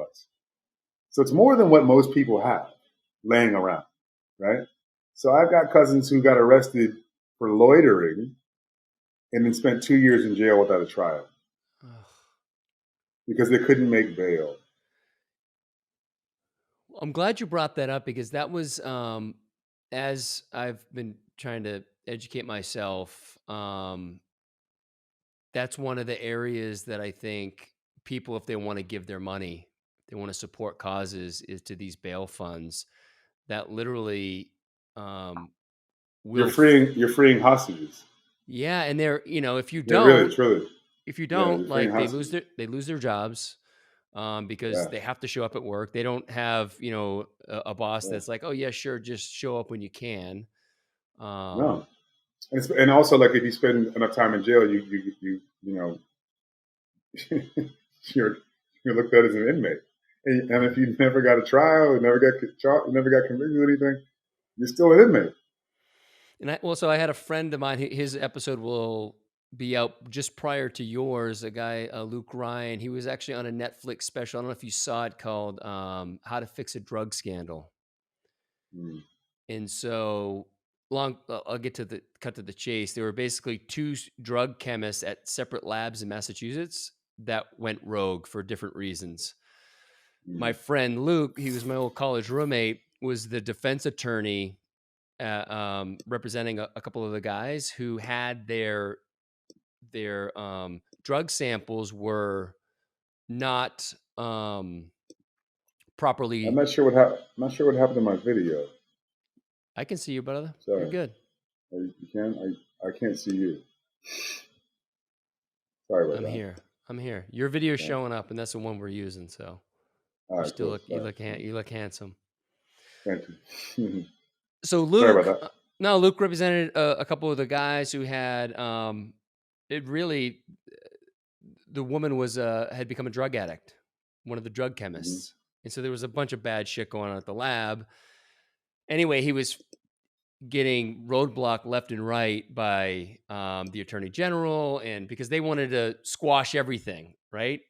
So it's more than what most people have laying around, right? So I've got cousins who got arrested for loitering and then spent 2 years in jail without a trial ugh. because they couldn't make bail. I'm glad you brought that up because that was, as I've been trying to educate myself, that's one of the areas that I think people, if they want to give their money, they want to support causes, is to these bail funds that literally um, will, You're freeing hostages. yeah, and they're, if you Yeah, really, don't, truly. Yeah, you're freeing like hostages. they lose their jobs because Yeah, they have to show up at work. They don't have, a boss yeah. that's like, oh yeah, sure, just show up when you can. Um, No, and also like if you spend enough time in jail, you know you're you're looked at as an inmate. And yeah. if you never got a trial, never got convicted of anything, you're still an inmate. And so I had a friend of mine. His episode will be out just prior to yours. A guy, Luke Ryan. He was actually on a Netflix special. I don't know if you saw it, called "How to Fix a Drug Scandal." Mm. And so, long. I'll get to the cut to the chase. There were basically two drug chemists at separate labs in Massachusetts that went rogue for different reasons. My Mm. friend Luke, he was my old college roommate, was the defense attorney representing a couple of the guys who had their drug samples were not properly. I'm not sure what happened to my video. I can see you, brother. You're Sorry, good. you can. I can't see you. Sorry about I'm that. here. I'm here. Your video's Yeah. showing up, and that's the one we're using. So All you right, still cool. look Sorry. you look handsome. Thank you. So Sorry Luke, about that. no, Luke represented a couple of the guys who had it really. The woman was had become a drug addict, one of the drug Hmm. chemists, and so there was a bunch of bad shit going on at the lab. Anyway, he was getting roadblocked left and right by the attorney general, and because they wanted to squash everything, right?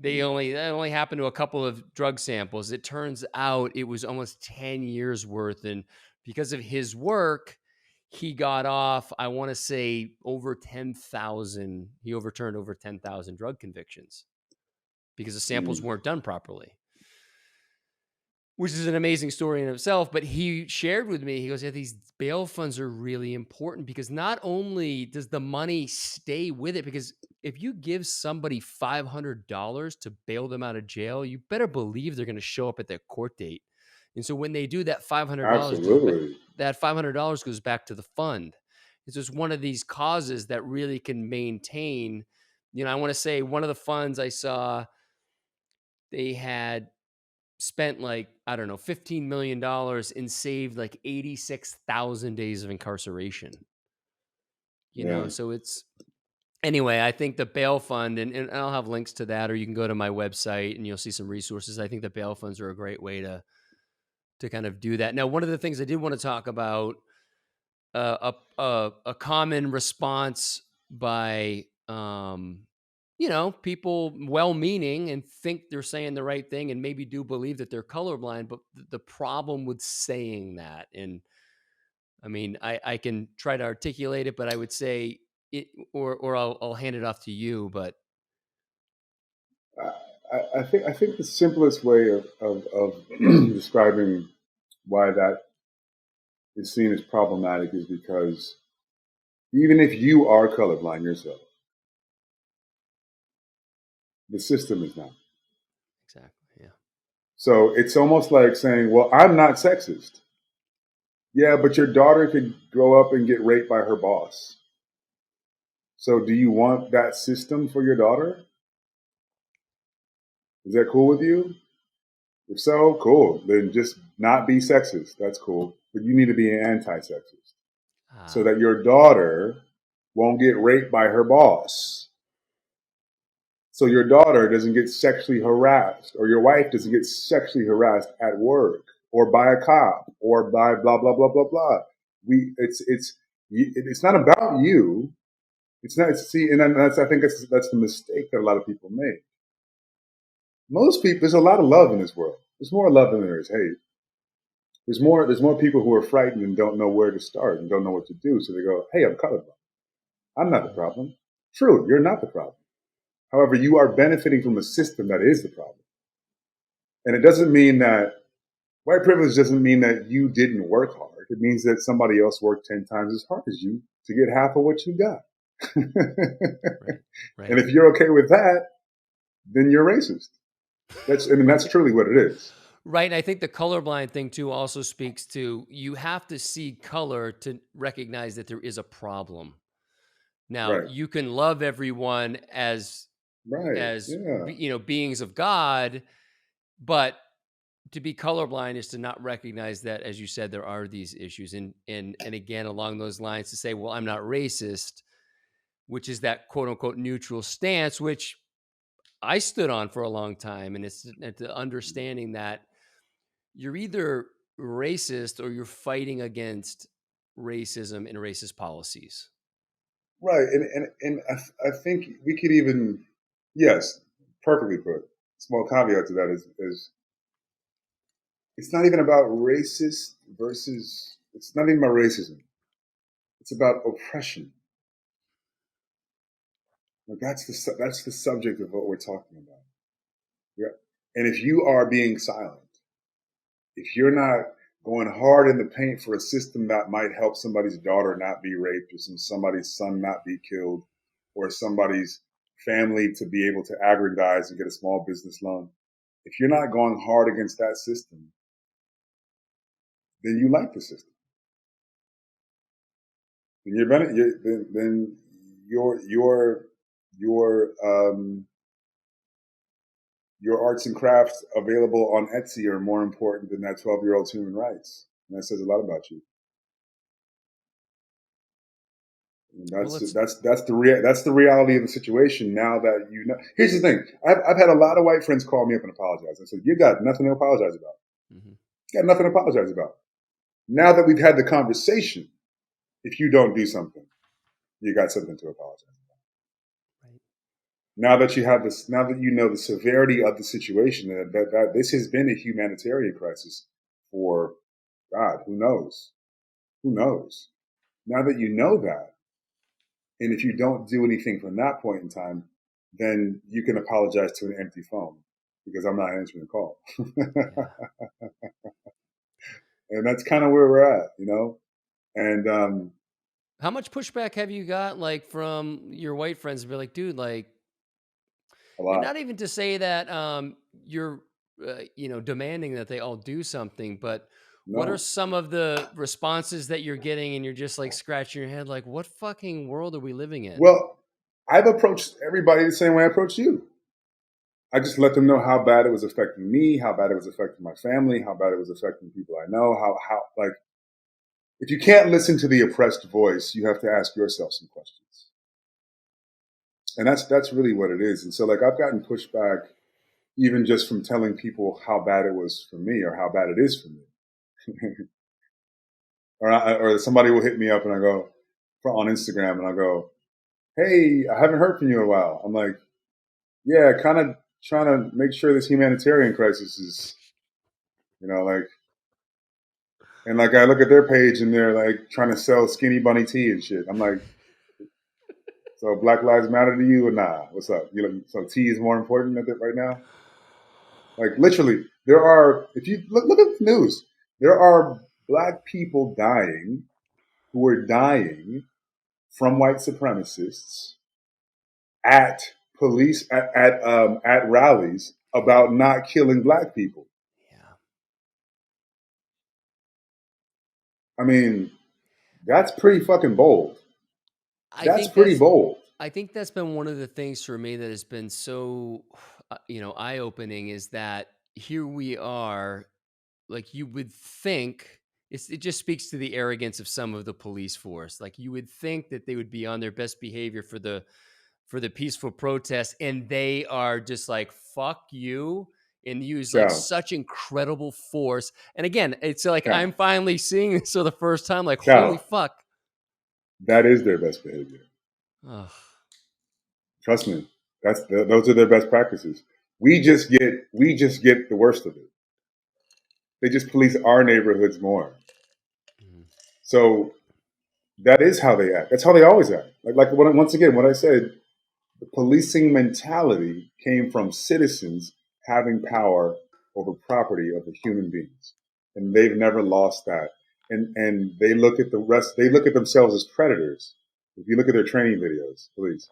That only happened to a couple of drug samples. It turns out it was almost 10 years worth, and because of his work, he got off, I want to say, over 10,000. He overturned over 10,000 drug convictions because the samples Mm. weren't done properly, which is an amazing story in itself. But he shared with me, he goes, yeah, these bail funds are really important because not only does the money stay with it, because if you give somebody $500 to bail them out of jail, you better believe they're going to show up at their court date. And so when they do, that $500 goes back, Absolutely. that $500 goes back to the fund. It's just one of these causes that really can maintain. I want to say one of the funds I saw, they had spent like, I don't know, $15 million and saved like 86,000 days of incarceration. Yeah. So it's, anyway, I think the bail fund, and I'll have links to that, or you can go to my website and you'll see some resources. I think the bail funds are a great way to kind of do that. Now, one of the things I did want to talk about, a common response by, people well-meaning and think they're saying the right thing and maybe do believe that they're colorblind, but the problem with saying that, and I mean, I can try to articulate it, but I would say it, or I'll hand it off to you. But I think the simplest way of describing why that is seen as problematic is because even if you are colorblind yourself, the system is not. exactly, yeah. So it's almost like saying, well, I'm not sexist. Yeah, but your daughter could grow up and get raped by her boss. So do you want that system for your daughter? Is that cool with you? If so, cool. Then just not be sexist. That's cool. But you need to be anti-sexist so Ah, that your daughter won't get raped by her boss. So your daughter doesn't get sexually harassed, or your wife doesn't get sexually harassed at work, or by a cop, or by blah blah blah blah blah. It's not about you. It's not. See, and I think that's the mistake that a lot of people make. Most people, there's a lot of love in this world. There's more love than there is hate. There's more people who are frightened and don't know where to start and don't know what to do. So they go, "Hey, I'm colorblind. I'm not the mhm. problem." True, you're not the problem. However, you are benefiting from a system that is the problem. And it doesn't mean that white privilege doesn't mean that you didn't work hard. It means that somebody else worked 10 times as hard as you to get half of what you got. Right, And right. if you're okay with that, then you're racist. That's Right. truly what it is. Right. And I think the colorblind thing too also speaks to, you have to see color to recognize that there is a problem. Now, Right. you can love everyone Right. as Yeah. beings of God, but to be colorblind is to not recognize that, as you said, there are these issues. And again, along those lines, to say, well, I'm not racist, which is that quote unquote neutral stance, which I stood on for a long time. And it's the understanding that you're either racist or you're fighting against racism and racist policies. Right. And I think we could even, yes, perfectly put. Small caveat to that is it's not even about racist versus, it's not even about racism. It's about oppression. Like that's the subject of what we're talking about. Yeah. And if you are being silent, if you're not going hard in the paint for a system that might help somebody's daughter not be raped, or somebody's son not be killed, or somebody's family to be able to aggrandize and get a small business loan, if you're not going hard against that system, then you like the system. Then then your your arts and crafts available on Etsy are more important than that 12-year-old's human rights. And that says a lot about you. And Well, that's the reality of the situation. Now that you know, here's the thing: I've had a lot of white friends call me up and apologize. I said, "You got nothing to apologize about. mm-hmm. You got nothing to apologize about." Now that we've had the conversation, if you don't do something, you got something to apologize about. Right. Now that you have this, now that you know the severity of the situation, that this has been a humanitarian crisis for God, who knows? Who knows? Now that you know that, and if you don't do anything from that point in time, then you can apologize to an empty phone because I'm not answering the call. Yeah. And that's kind of where we're at, you know? And How much pushback have you got, like, from your white friends? Be like, dude, like, a and lot. not even to say that you're, demanding that they all do something, but what are No. some of the responses that you're getting, and you're just like scratching your head, like, what fucking world are we living in? Well, I've approached everybody the same way I approached you. I just let them know how bad it was affecting me, how bad it was affecting my family, how bad it was affecting people I know, how like if you can't listen to the oppressed voice, you have to ask yourself some questions. And that's really what it is. And so like I've gotten pushback even just from telling people how bad it was for me or how bad it is for me. Or somebody will hit me up and I go on Instagram and I go, "Hey, I haven't heard from you in a while." I'm like, "Yeah, kind of trying to make sure this humanitarian crisis is, like." And like I look at their page and they're like trying to sell skinny bunny tea and shit. I'm like, so Black Lives Matter to you or nah? What's up? So tea is more important than it right now? Like literally, there are. If you look at the news, there are black people dying who are dying from white supremacists at police at rallies about not killing black people. Yeah. I mean, that's pretty fucking bold. I That's think pretty that's bold. I think that's been one of the things for me that has been so, eye-opening, is that here we are, like, you would think it just speaks to the arrogance of some of the police force. Like, you would think that they would be on their best behavior for the peaceful protest, and they are just like, fuck you, and use like Ciao, such incredible force. And again, it's like ciao, I'm finally seeing this for the first time, like, holy ciao. fuck. That is their best behavior. Ugh. Trust me. Those are their best practices. We just get the worst of it. They just police our neighborhoods more. Mm. So that is how they act. That's how they always act. Once again, what I said, the policing mentality came from citizens having power over property of the human beings, and they've never lost that. And they look at the rest. They look at themselves as predators. If you look at their training videos, police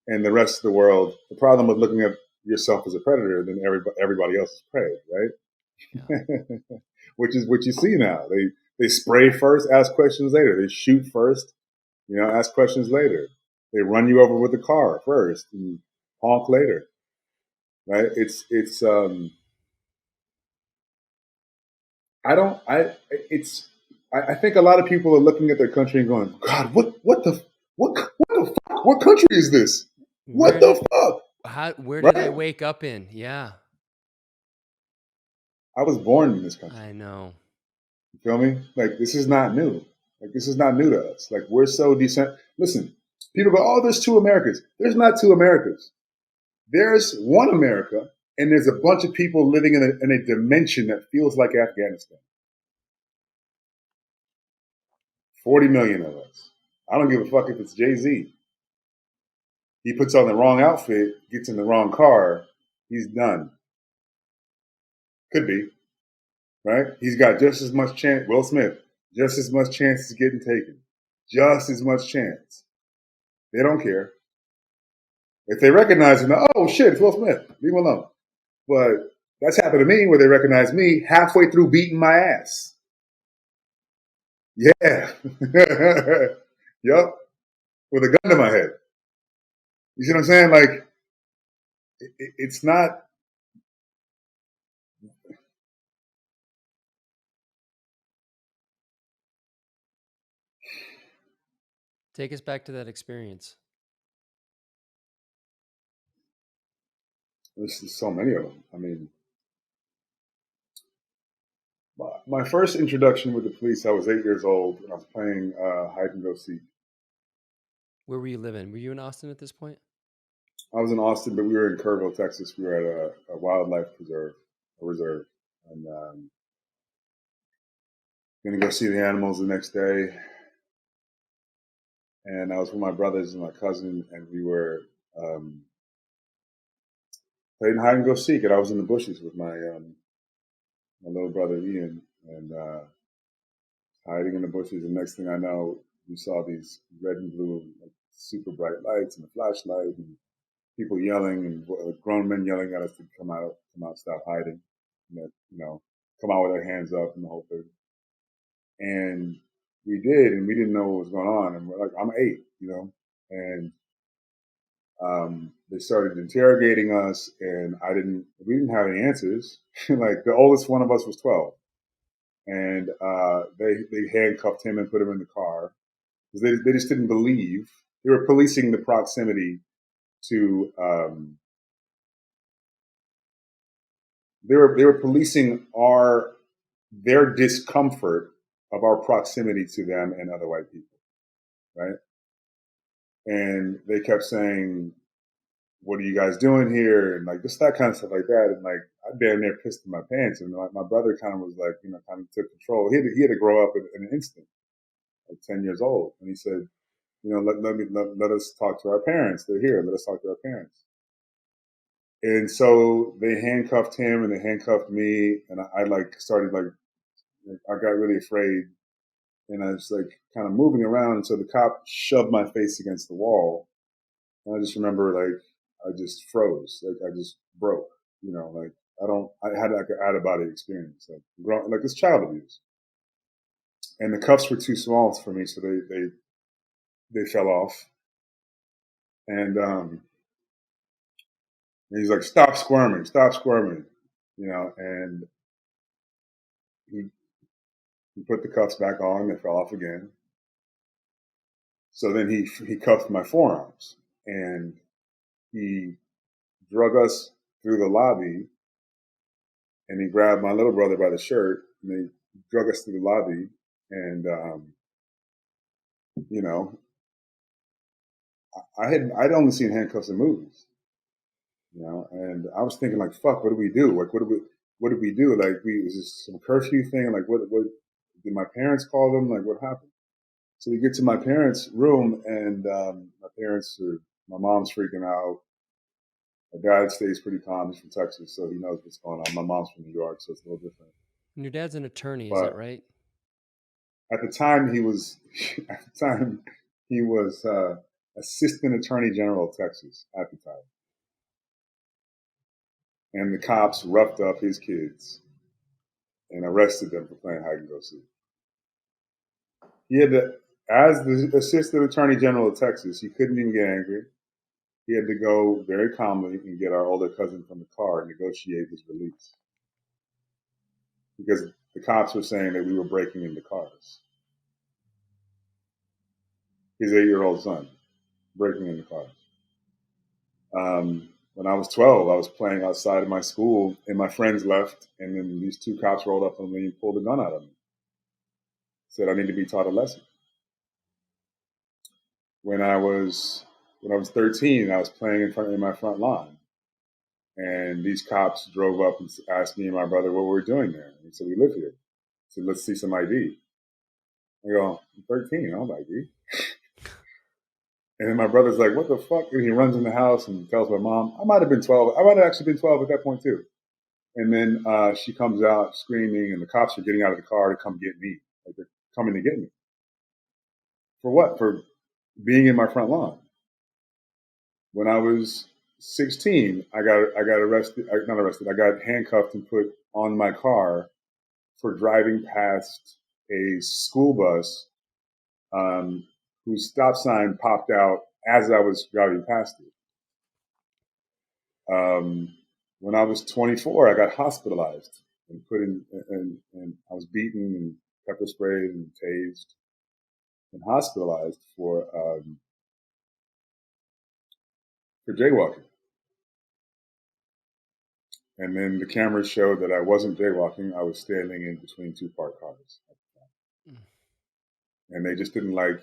and the rest of the world, the problem with looking at yourself as a predator, then everybody else is prey, Yeah. right? Which is what you see now. They spray first, ask questions later. They shoot first, ask questions later. They run you over with the car first and honk later, right? I don't it's I think a lot of people are looking at their country and going, God, what the fuck? What country is this? What Where the did fuck? where did I Right? wake up in? Yeah. I was born in this country. I know. You feel me? Like this is not new. Like this is not new to us. Like we're so decent. Listen, people go, "Oh, there's two Americas." There's not two Americas. There's one America, and there's a bunch of people living in a dimension that feels like Afghanistan. 40 million of us. I don't give a fuck if it's Jay-Z. He puts on the wrong outfit, gets in the wrong car, he's done. Could be, right? He's got just as much chance. Will Smith, just as much chance as getting taken. Just as much chance. They don't care. If they recognize him, oh shit, it's Will Smith. Leave him alone. But that's happened to me where they recognize me halfway through beating my ass. Yeah. Yup. With a gun to my head. You see what I'm saying? Like, it's not. Take us back to that experience. There's so many of them. I mean, my first introduction with the police, I was 8 years old, and I was playing hide and go seek. Where were you living? Were you in Austin at this point? I was in Austin, but we were in Kerrville, Texas. We were at a wildlife reserve, and going to go see the animals the next day. And I was with my brothers and my cousin, and we were playing hide and go seek. And I was in the bushes with my little brother Ian, and hiding in the bushes. And next thing I know, we saw these red and blue, like, super bright lights and a flashlight, and people yelling, and grown men yelling at us to come out, stop hiding, and that, come out with our hands up and the whole thing. And we did, and we didn't know what was going on. And we're like, I'm 8, and they started interrogating us, and we didn't have any answers. Like, the oldest one of us was 12, and they handcuffed him and put him in the car because they just didn't believe. They were policing the proximity to. They were policing their discomfort of our proximity to them and other white people, right? And they kept saying, "What are you guys doing here?" And like just that kind of stuff like that. And like I damn near pissed in my pants. And my brother kind of was like, kind of took control. He had to grow up in an instant, like 10 years old. And he said, let us talk to our parents. They're here. Let us talk to our parents. And so they handcuffed him and they handcuffed me. And I started I got really afraid. And I was like kind of moving around. And so the cop shoved my face against the wall. And I just remember I just froze. I just broke, I had like an out of body experience, like it's child abuse. And the cuffs were too small for me. So they fell off. And he's like, stop squirming, and he put the cuffs back on. They fell off again. So then he cuffed my forearms, and he drug us through the lobby, and he grabbed my little brother by the shirt, and they drug us through the lobby, and I'd only seen handcuffs in movies, and I was thinking like, fuck, what do we do? Like, what did we do? Like, was this some curfew thing? Like, what did my parents call them? Like, what happened? So we get to my parents' room, and my mom's freaking out. My dad stays pretty calm. He's from Texas, so he knows what's going on. My mom's from New York, so it's a little different. And your dad's an attorney, But is that right? At the time, he was Assistant Attorney General of Texas at the time. And the cops roughed up his kids and arrested them for playing hide and go seek. He had to, as the Assistant Attorney General of Texas, he couldn't even get angry. He had to go very calmly and get our older cousin from the car and negotiate his release. Because the cops were saying that we were breaking into cars. His 8-year-old son, breaking into cars. When I was 12, I was playing outside of my school, and my friends left, and then these 2 cops rolled up on me and pulled a gun out of me. Said I need to be taught a lesson. When I was 13, I was playing in my front lawn, and these cops drove up and asked me and my brother what we were doing there. And said, we live here. I said, let's see some ID. I go, I'm 13, I don't have ID. And then my brother's like, what the fuck? And he runs in the house and tells my mom, I might have been 12. I might have actually been 12 at that point too. And then she comes out screaming, and the cops are getting out of the car to come get me. Like, they're coming to get me. For what? For being in my front lawn. When I was 16, I got arrested. Not arrested. I got handcuffed and put on my car for driving past a school bus whose stop sign popped out as I was driving past it. When I was 24, I got hospitalized and put in, and I was beaten and pepper sprayed and tased. and hospitalized for jaywalking. And then the cameras showed that I wasn't jaywalking. I was standing in between two parked cars. And they just didn't like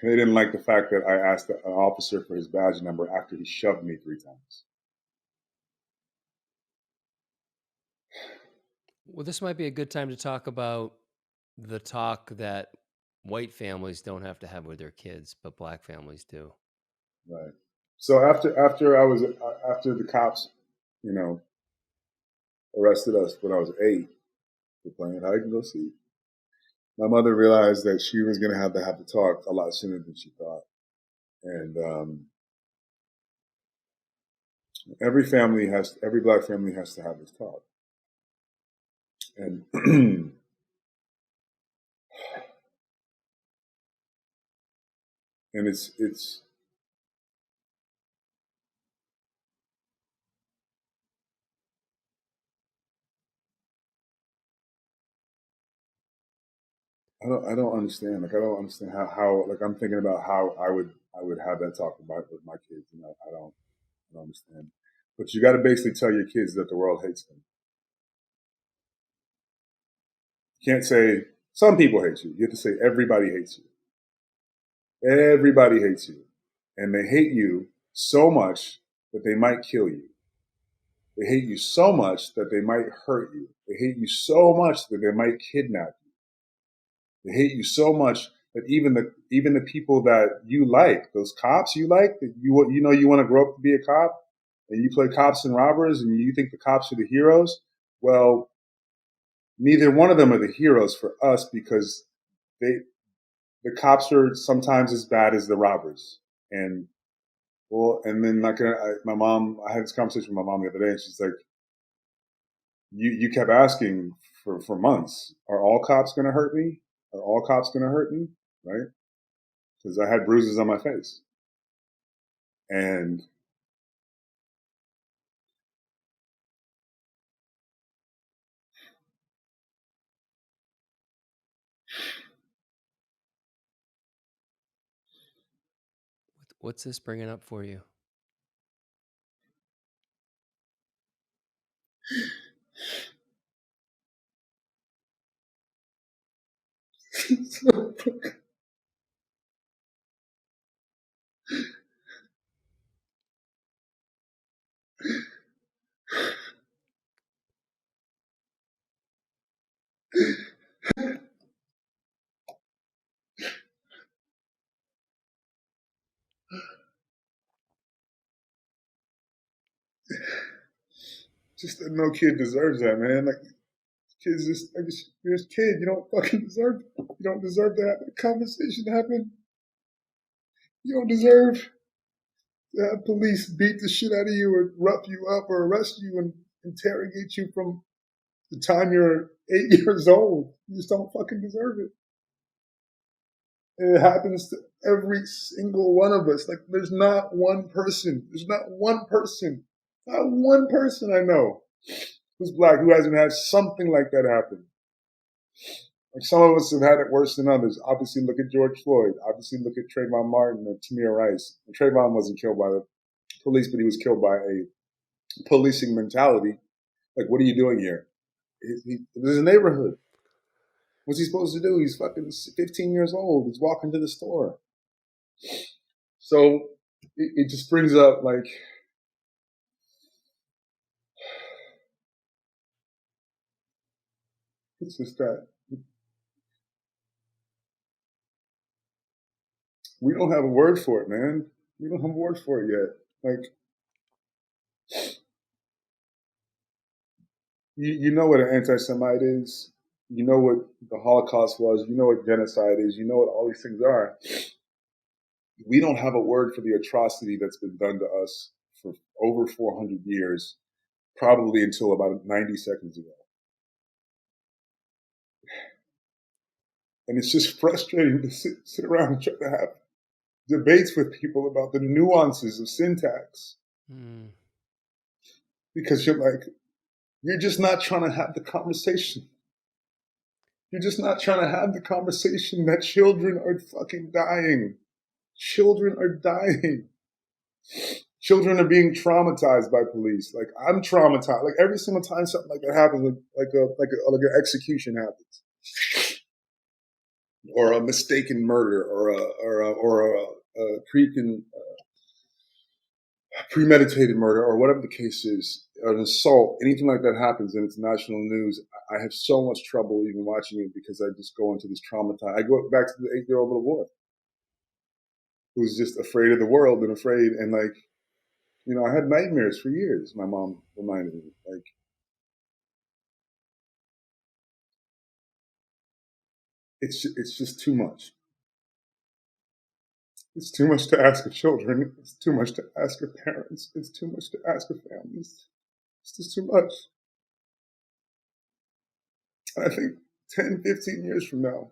the fact that I asked an officer for his badge number after he shoved me 3 times. Well, this might be a good time to talk about the talk that white families don't have to have with their kids, but black families do. Right. So after the cops, arrested us when I was 8 for playing hide and go seek, my mother realized that she was going to have the talk a lot sooner than she thought. And every black family has to have this talk. And and it's I don't understand. Like I don't understand how like I'm thinking about how I would have that talk about with my kids, and I don't understand. But you got to basically tell your kids that the world hates them. You can't say some people hate you. You have to say everybody hates you. Everybody hates you, and they hate you so much that they might kill you. They hate you so much that they might hurt you. They hate you so much that they might kidnap you. They hate you so much that even the people that you like, those cops you like, that you want to grow up to be a cop, and you play cops and robbers, and you think the cops are the heroes. Well, neither one of them are the heroes for us because the cops are sometimes as bad as the robbers. And then my mom, I had this conversation with my mom the other day, and she's like, you kept asking for months, are all cops going to hurt me? Are all cops going to hurt me? Right? Because I had bruises on my face. And What's this bringing up for you? just that no kid deserves that, man. Like kids, you're a kid. You don't fucking deserve. You don't deserve to have that conversation happen. You don't deserve to have police beat the shit out of you or rough you up or arrest you and interrogate you from the time you're 8 years old. You just don't fucking deserve it. And it happens to every single one of us. Like there's not one person. Not one person I know who's black who hasn't had something like that happen. Like some of us have had it worse than others. Obviously, look at George Floyd. Obviously, look at Trayvon Martin or Tamir Rice. And Trayvon wasn't killed by the police, but he was killed by a policing mentality. Like, what are you doing here? There's a neighborhood. What's he supposed to do? He's fucking 15 years old. He's walking to the store. So it just brings up like, it's just that we don't have a word for it, man. We don't have a word for it yet. Like, you know what an anti-Semite is. You know what the Holocaust was. You know what genocide is. You know what all these things are. We don't have a word for the atrocity that's been done to us for over 400 years, probably until about 90 seconds ago. And it's just frustrating to sit around and try to have debates with people about the nuances of syntax. Because you're just not trying to have the conversation. You're just not trying to have the conversation that children are fucking dying. Children are dying. Children are being traumatized by police. Like I'm traumatized. Like every single time something like that happens, like an execution happens, or a mistaken murder, a premeditated murder, or whatever the case is, an assault, anything like that happens and it's national news. I have so much trouble even watching it because I just go into this traumatized. I go back to the 8-year-old little boy who's just afraid of the world and afraid and like, you know, I had nightmares for years. My mom reminded me, like, it's just too much. It's too much to ask of children. It's too much to ask of parents. It's too much to ask of families. It's just too much. And I think 10, 15 years from now,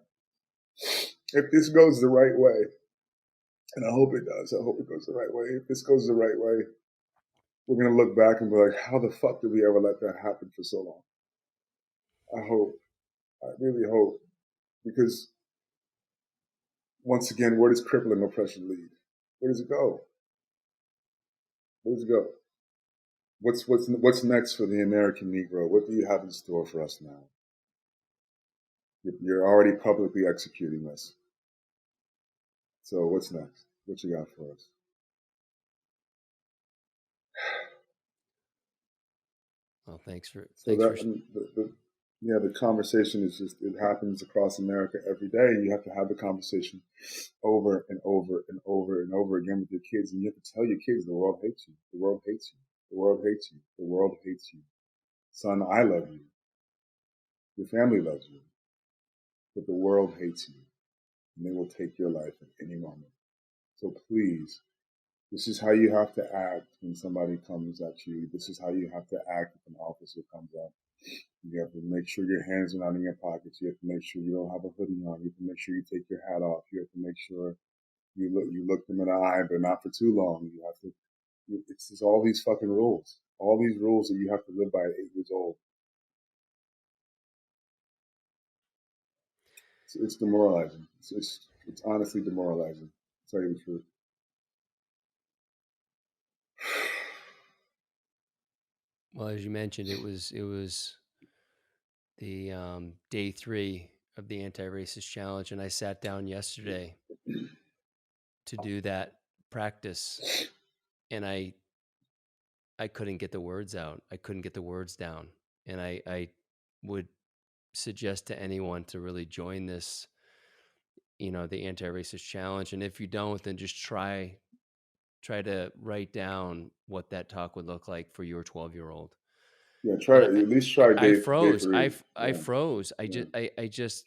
if this goes the right way, and I hope it does, I hope it goes the right way. If this goes the right way, we're going to look back and be like, how the fuck did we ever let that happen for so long? I hope. I really hope. Because once again, where does crippling oppression lead? Where does it go? Where does it go? What's next for the American Negro? What do you have in store for us now? You're already publicly executing us. So what's next? What you got for us? Well, thanks for So that the conversation is just it happens across America every day, and you have to have the conversation over and over and over and over again with your kids, and you have to tell your kids the world hates you, the world hates you, the world hates you, the world hates you. Son, I love you. Your family loves you, but the world hates you, and they will take your life at any moment. So please, this is how you have to act when somebody comes at you. This is how you have to act if an officer comes up. You have to make sure your hands are not in your pockets. You have to make sure you don't have a hoodie on. You have to make sure you take your hat off. You have to make sure you look them in the eye, but not for too long. You have to. It's just all these fucking rules. All these rules that you have to live by at 8 years old. It's demoralizing. It's honestly demoralizing. To tell you the truth. Well, as you mentioned, it was the day 3 of the anti-racist challenge, and I sat down yesterday to do that practice, and I couldn't get the words out. I couldn't get the words down, and I would suggest to anyone to really join this, the anti-racist challenge. And if you don't, then just try to write down what that talk would look like for your 12-year-old. Yeah, try And at least try I day froze. 3. I Yeah, froze. yeah. I just,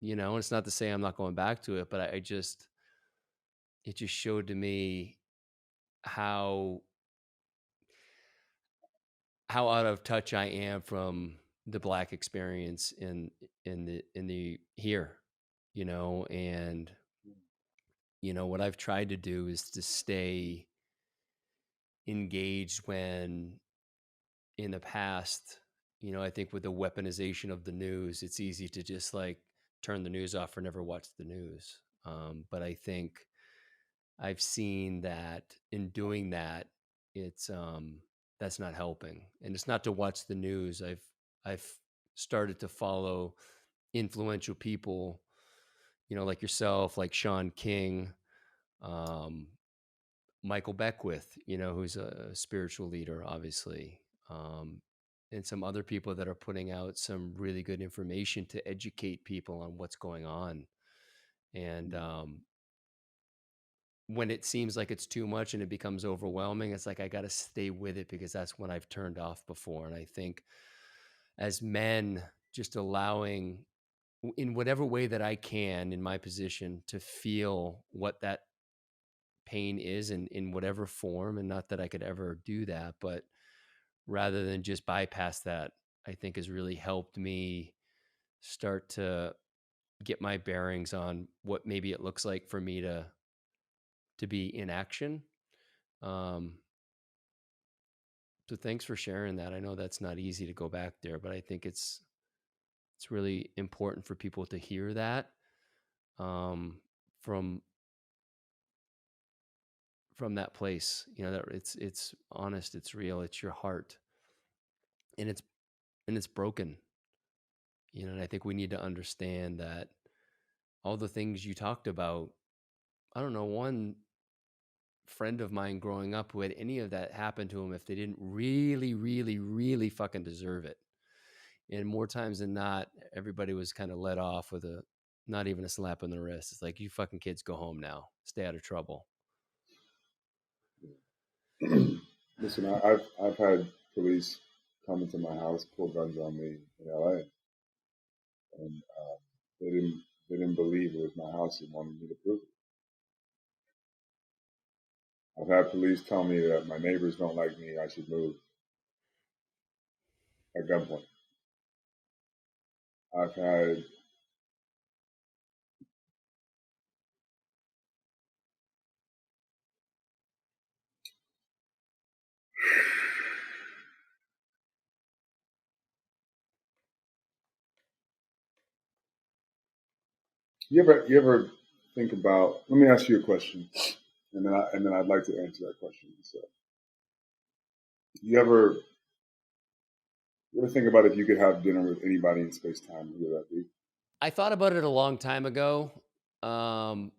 it's not to say I'm not going back to it, but it just showed to me how out of touch I am from the Black experience in the here, and what I've tried to do is to stay engaged when in the past, I think with the weaponization of the news, it's easy to just like turn the news off or never watch the news. But I think I've seen that in doing that, it's that's not helping. And it's not to watch the news. I've started to follow influential people, like yourself, like Sean King, um, Michael Beckwith, who's a spiritual leader, obviously, and some other people that are putting out some really good information to educate people on what's going on. And when it seems like it's too much and it becomes overwhelming, it's like I got to stay with it because that's when I've turned off before. And I think as men, just allowing in whatever way that I can in my position to feel what that pain is in whatever form, and not that I could ever do that, but rather than just bypass that, I think has really helped me start to get my bearings on what maybe it looks like for me to be in action. Um, so thanks for sharing that. I know that's not easy to go back there, but I think it's it's really important for people to hear that from that place, that it's honest, it's real, it's your heart, and it's broken, and I think we need to understand that all the things you talked about. I don't know one friend of mine growing up who had any of that happen to him if they didn't really, really, really fucking deserve it. And more times than not, everybody was kind of let off with not even a slap on the wrist. It's like, you fucking kids go home now, stay out of trouble. Listen, I've had police come into my house, pull guns on me in LA, and they didn't believe it was my house and wanted me to prove it. I've had police tell me that my neighbors don't like me, I should move at gunpoint. I've had you ever think about, let me ask you a question, and then I'd like to answer that question. So you ever think about if you could have dinner with anybody in space time, who would that be? I thought about it a long time ago, and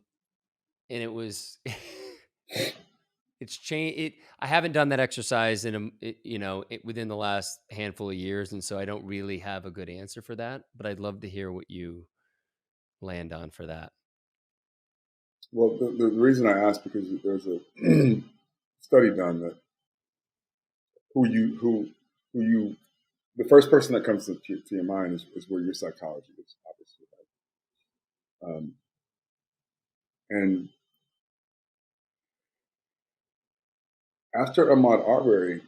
it was it's changed. I haven't done that exercise within the last handful of years, and so I don't really have a good answer for that. But I'd love to hear what you land on for that. Well, the reason I ask, because there's a study done that who you the first person that comes to your mind is where your psychology is, obviously. Right? And after Ahmaud Arbery,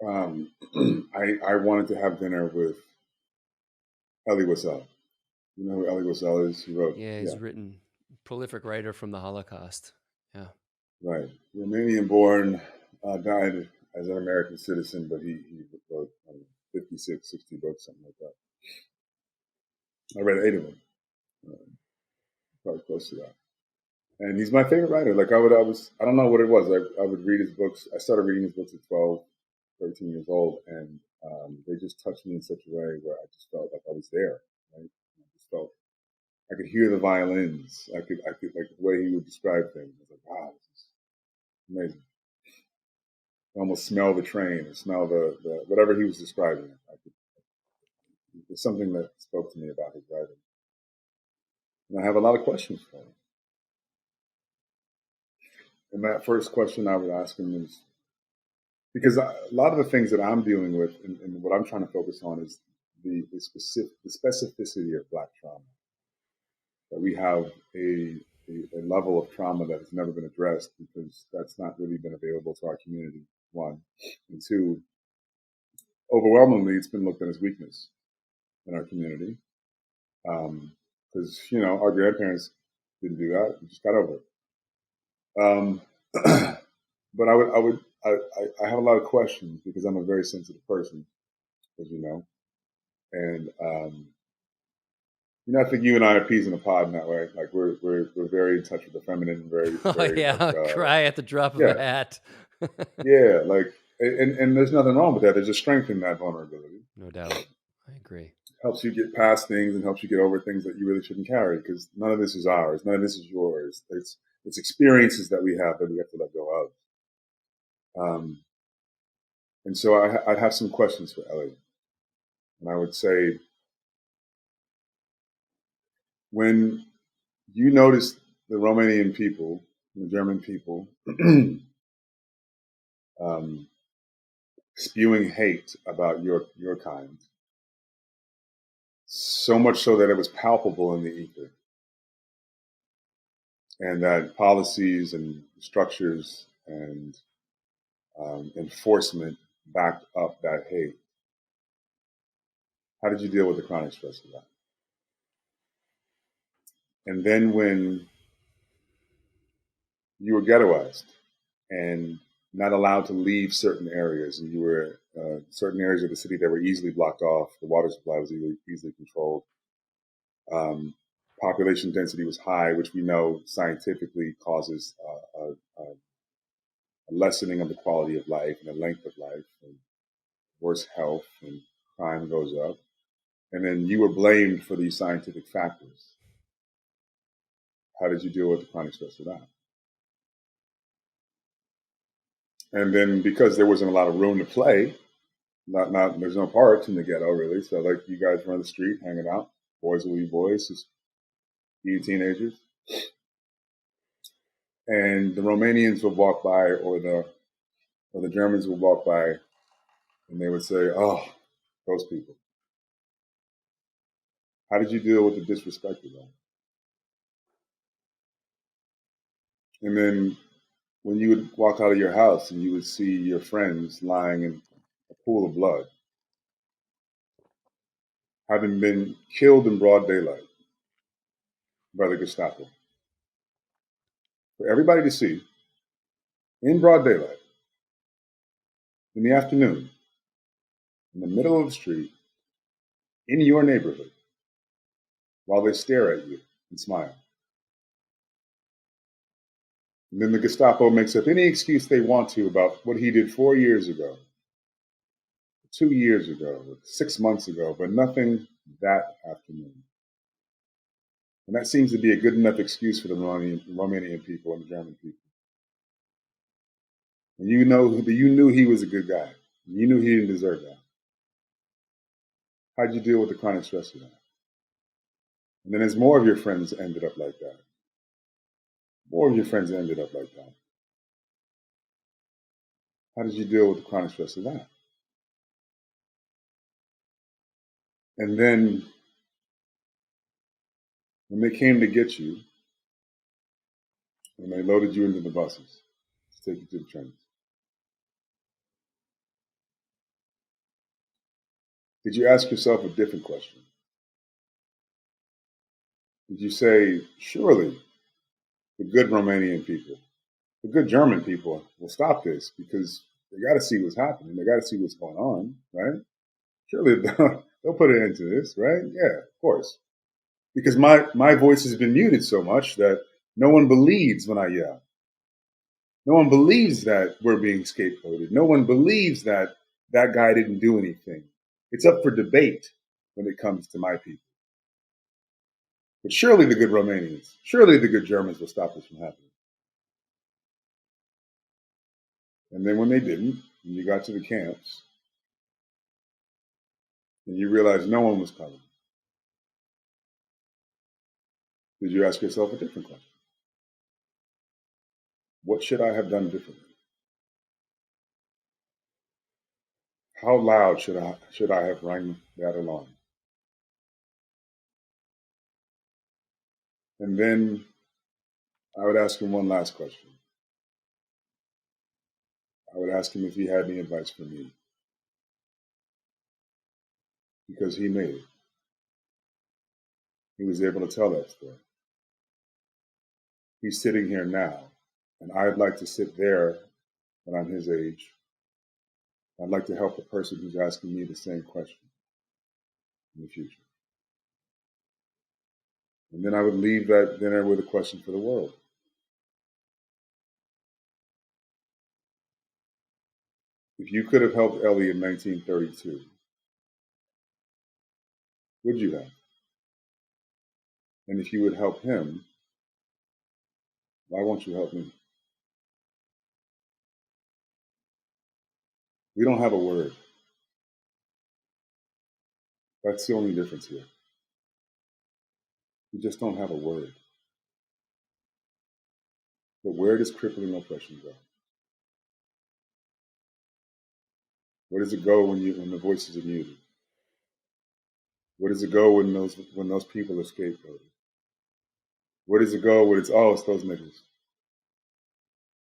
I wanted to have dinner with Elie Wiesel. You know who Elie Wiesel is? He wrote. Yeah, he's written, prolific writer from the Holocaust. Yeah. Right. Romanian born, died as an American citizen, but he wrote 56, 60 books, something like that. I read 8 of them, probably close to that. And he's my favorite writer. Like I don't know what it was. I would read his books. I started reading his books at 12, 13 years old, and they just touched me in such a way where I just felt like I was there. Right? I just felt I could hear the violins. I could like the way he would describe things. I was like, wow, this is amazing. I almost smell the train or smell the whatever he was describing. There's something that spoke to me about his writing. And I have a lot of questions for him. And that first question I would ask him is, because a lot of the things that I'm dealing with and what I'm trying to focus on is the specificity of Black trauma. That we have a level of trauma that has never been addressed because that's not really been available to our community, one. And two, overwhelmingly, it's been looked at as weakness in our community. Because, our grandparents didn't do that. We just got over it. But I have a lot of questions because I'm a very sensitive person, as you know. And, I think you and I are peas in a pod in that way. Like we're very in touch with the feminine, very, very Cry at the drop of a hat. Yeah, like, and there's nothing wrong with that. There's a strength in that vulnerability. No doubt. I agree. Helps you get past things and helps you get over things that you really shouldn't carry because none of this is ours. None of this is yours. It's experiences that we have that we have to let go of. And so I'd have some questions for Elie. And I would say, when you notice the Romanian people, the German people, spewing hate about your kind, so much so that it was palpable in the ether, and that policies and structures and enforcement backed up that hate. How did you deal with the chronic stress of that? And then when you were ghettoized and not allowed to leave certain areas, and you were certain areas of the city that were easily blocked off. The water supply was easily controlled. Population density was high, which we know scientifically causes a lessening of the quality of life and the length of life, and worse health, and crime goes up. And then you were blamed for these scientific factors. How did you deal with the chronic stress of that? And then because there wasn't a lot of room to play, there's no parks in the ghetto really. So like you guys were on the street hanging out, boys will be boys, just being teenagers. And the Romanians would walk by, or the Germans would walk by, and they would say, "Oh, those people." How did you deal with the disrespect of that? And then when you would walk out of your house and you would see your friends lying in a pool of blood, having been killed in broad daylight by the Gestapo, for everybody to see, in broad daylight, in the afternoon, in the middle of the street, in your neighborhood, while they stare at you and smile. And then the Gestapo makes up any excuse they want to about what he did 4 years ago, 2 years ago, 6 months ago, but nothing that afternoon. And that seems to be a good enough excuse for the Romanian people and the German people. And you knew he was a good guy. You knew he didn't deserve that. How'd you deal with the chronic stress of that? And then as more of your friends ended up like that, more of your friends ended up like that. How did you deal with the chronic stress of that? And then when they came to get you, when they loaded you into the buses to take you to the trains, did you ask yourself a different question? Did you say, surely the good Romanian people, the good German people will stop this because they got to see what's happening. They got to see what's going on, right? Surely they'll put an end to this, right? Yeah, of course. Because my voice has been muted so much that no one believes when I yell. No one believes that we're being scapegoated. No one believes that that guy didn't do anything. It's up for debate when it comes to my people. But surely the good Romanians, surely the good Germans will stop this from happening. And then when they didn't, and you got to the camps, and you realized no one was coming, did you ask yourself a different question? What should I have done differently? How loud should I have rang that alarm? And then I would ask him one last question. I would ask him if he had any advice for me. Because he made it. He was able to tell that story. He's sitting here now, and I'd like to sit there when I'm his age. I'd like to help the person who's asking me the same question in the future. And then I would leave that dinner with a question for the world. If you could have helped Ellie in 1932, would you have? And if you would help him, why won't you help me? We don't have a word. That's the only difference here. We just don't have a word. But where does crippling oppression go? Where does it go when the voices are muted? Where does it go when those people are scapegoated? Where does it go when it's those niggas?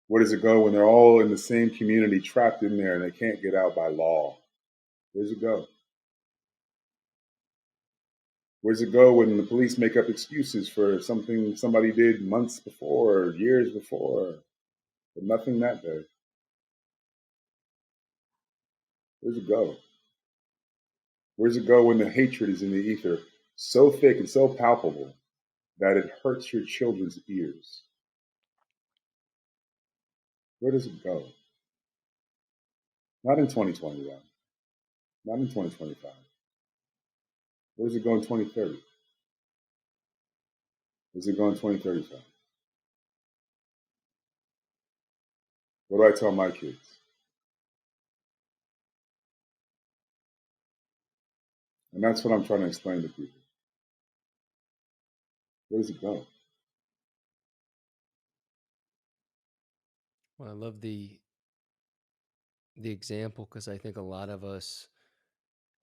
Where does it go when they're all in the same community trapped in there and they can't get out by law? Where does it go? Where does it go when the police make up excuses for something somebody did months before or years before, but nothing that day? Where's it go? Where's it go when the hatred is in the ether, so thick and so palpable that it hurts your children's ears? Where does it go? Not in 2021. Not in 2025. Where does it go in 2030? Does it go in 2035? What do I tell my kids? And that's what I'm trying to explain to people. Where does it go? Well, I love the example because I think a lot of us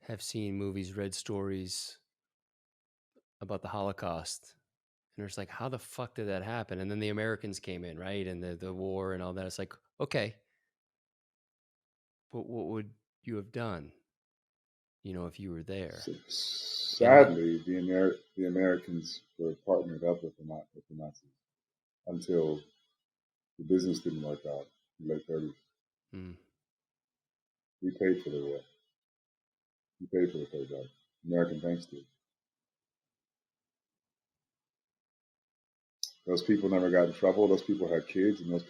have seen movies, read stories about the Holocaust, and it's like, how the fuck did that happen? And then the Americans came in, right? And the war and all that. It's like, okay, but what would you have done, if you were there? And Sadly, the Americans were partnered up with the Nazis until the business didn't work out in the late 30s. We paid for the war. We paid for the payback. American banks did. Those people never got in trouble. Those people had kids, and those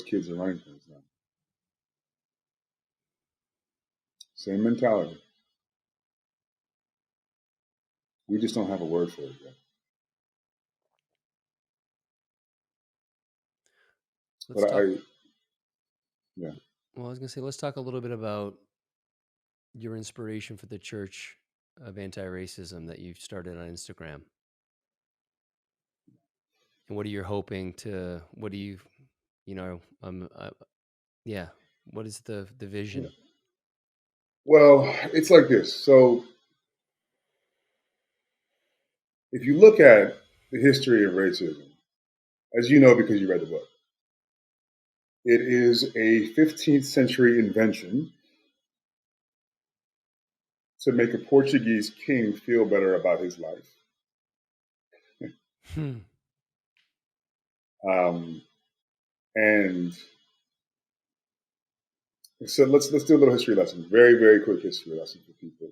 kids are running things now. Same mentality. We just don't have a word for it yet. Yeah. Well, I was gonna say, let's talk a little bit about your inspiration for the Church of Anti-Racism that you've started on Instagram. And what are you hoping to? What do you, yeah. What is the vision? Yeah. Well, it's like this. So, if you look at the history of racism, as you know because you read the book, it is a 15th century invention to make a Portuguese king feel better about his life. And so let's do a little history lesson. Very, very quick history lesson for people.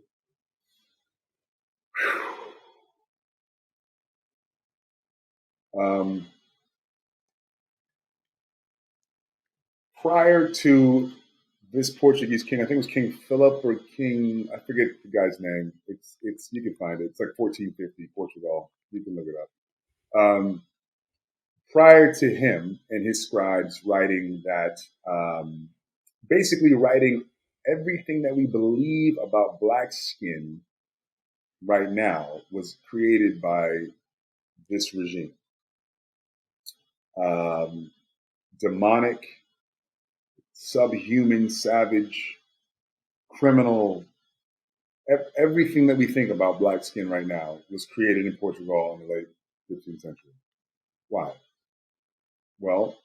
Prior to this Portuguese king, I think it was King Philip or King, I forget the guy's name. It's you can find it. It's like 1450 Portugal. You can look it up. Prior to him and his scribes writing that, basically writing everything that we believe about black skin right now was created by this regime. Demonic, subhuman, savage, criminal. Everything that we think about black skin right now was created in Portugal in the late 15th century. Why? Well,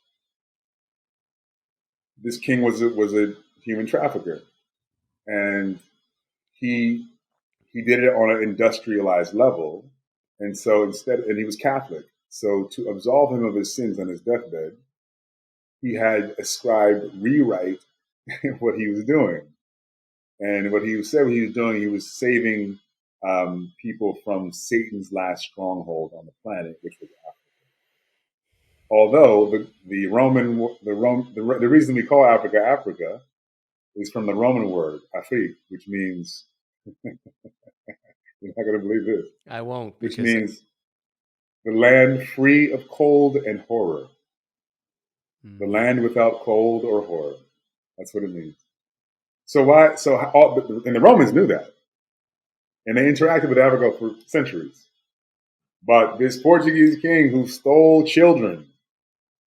this king was a human trafficker, and he did it on an industrialized level, and so and he was Catholic. So to absolve him of his sins on his deathbed, he had a scribe rewrite what he was doing. And what he said he was doing, he was saving people from Satan's last stronghold on the planet, which was Africa. Although the reason we call Africa Africa is from the Roman word Afrik, which means you're not going to believe this. I won't, which means the land free of cold and horror. The land without cold or horror. That's what it means. So why? And the Romans knew that, and they interacted with Africa for centuries. But this Portuguese king who stole children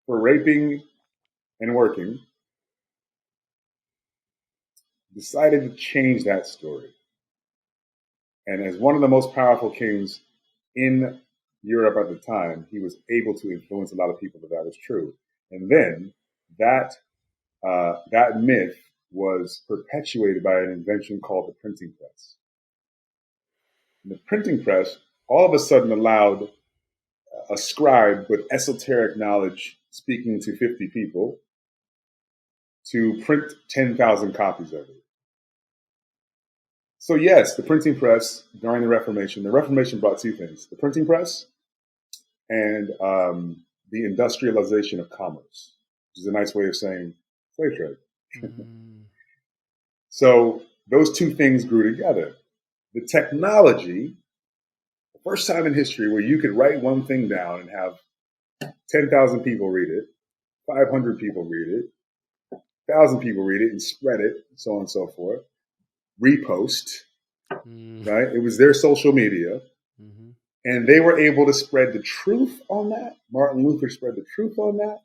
for raping and working decided to change that story. And as one of the most powerful kings in Europe at the time, he was able to influence a lot of people that was true. And then that myth was perpetuated by an invention called the printing press. And the printing press all of a sudden allowed a scribe with esoteric knowledge speaking to 50 people to print 10,000 copies of it. So yes, the printing press during the Reformation. The Reformation brought two things: the printing press and the industrialization of commerce, which is a nice way of saying slave trade. So those two things grew together. The technology, the first time in history where you could write one thing down and have 10,000 people read it, 500 people read it, 1,000 people read it and spread it, so on and so forth. Repost, right? It was their social media. And they were able to spread the truth on that. Martin Luther spread the truth on that.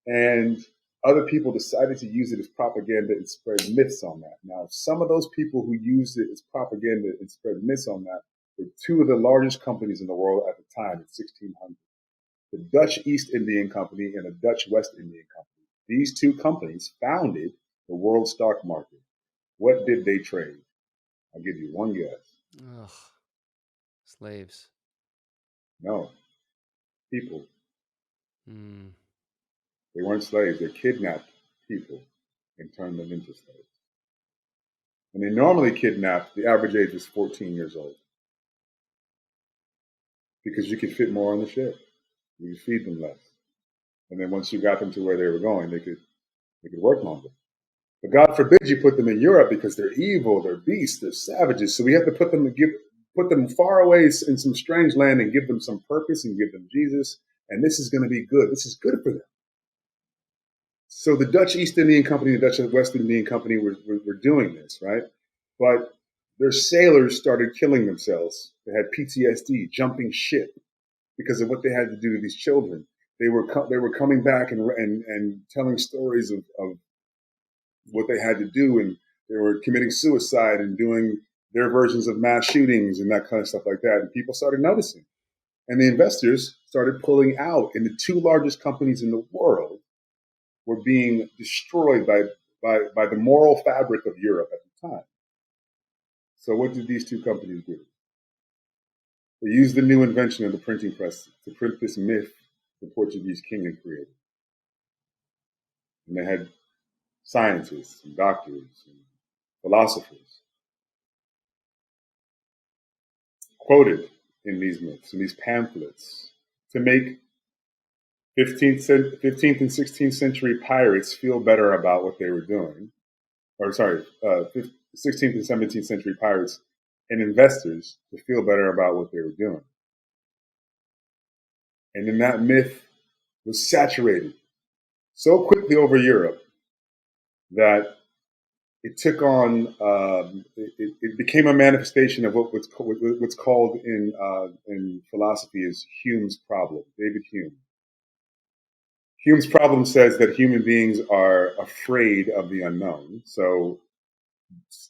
And other people decided to use it as propaganda and spread myths on that. Now, some of those people who used it as propaganda and spread myths on that were two of the largest companies in the world at the time in 1600. The Dutch East Indian Company and the Dutch West Indian Company. These two companies founded the world stock market. What did they trade? I'll give you one guess. Ugh. Slaves. No. People. They weren't slaves. They kidnapped people and turned them into slaves. And they normally kidnapped, the average age was 14 years old. Because you could fit more on the ship. You could feed them less. And then once you got them to where they were going, they could work longer. But God forbid you put them in Europe because they're evil, they're beasts, they're savages. So we have to put them far away in some strange land and give them some purpose and give them Jesus. And this is going to be good. This is good for them. So the Dutch East Indian Company, the Dutch West Indian Company were doing this, right? But their sailors started killing themselves. They had PTSD, jumping ship, because of what they had to do to these children. They were coming back and telling stories of what they had to do, and they were committing suicide and doing their versions of mass shootings and that kind of stuff like that. And people started noticing. And the investors started pulling out, and the two largest companies in the world were being destroyed by the moral fabric of Europe at the time. So what did these two companies do? They used the new invention of the printing press to print this myth the Portuguese king had created. And they had scientists and doctors and philosophers quoted in these myths, in these pamphlets, to make 15th and 16th century pirates feel better about what they were doing. 16th and 17th century pirates and investors to feel better about what they were doing. And then that myth was saturated so quickly over Europe that it took on, it became a manifestation of what's called in philosophy as Hume's problem, David Hume. Hume's problem says that human beings are afraid of the unknown. So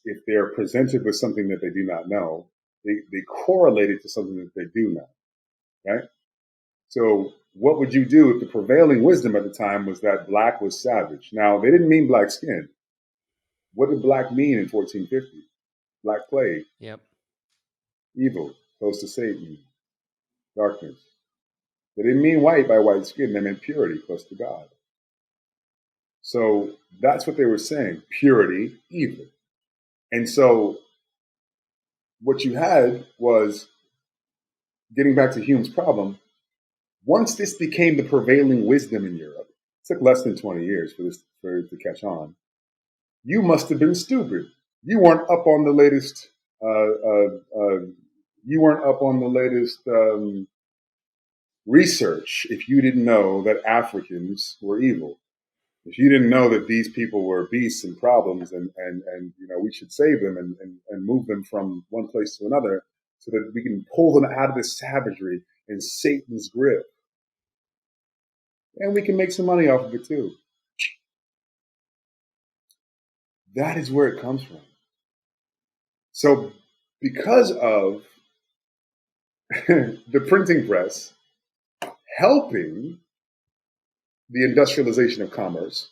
if they're presented with something that they do not know, they correlate it to something that they do know, right? So what would you do if the prevailing wisdom at the time was that black was savage? Now, they didn't mean black skin. What did black mean in 1450? Black plague. Yep. Evil, close to Satan, darkness. They didn't mean white by white skin. They meant purity, close to God. So that's what they were saying, purity, evil. And so what you had was, getting back to Hume's problem, once this became the prevailing wisdom in Europe, it took less than 20 years for it to catch on. You must have been stupid. You weren't up on the latest. Research if you didn't know that Africans were evil. If you didn't know that these people were beasts and problems, and we should save them and move them from one place to another, so that we can pull them out of this savagery and Satan's grip, and we can make some money off of it too. That is where it comes from. So because of the printing press helping the industrialization of commerce,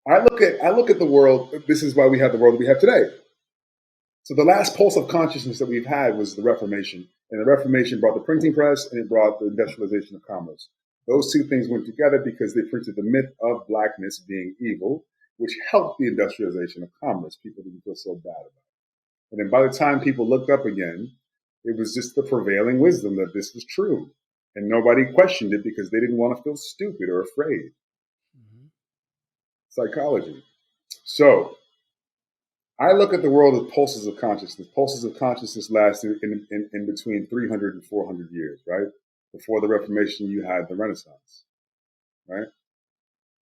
I look at the world. This is why we have the world that we have today. So the last pulse of consciousness that we've had was the Reformation. And the Reformation brought the printing press and it brought the industrialization of commerce. Those two things went together because they printed the myth of blackness being evil. which helped the industrialization of commerce. People didn't feel so bad about it. And then by the time people looked up again, it was just the prevailing wisdom that this was true. And nobody questioned it because they didn't want to feel stupid or afraid. Mm-hmm. Psychology. So I look at the world as pulses of consciousness. Pulses of consciousness last in between 300 and 400 years, right? Before the Reformation, you had the Renaissance, right?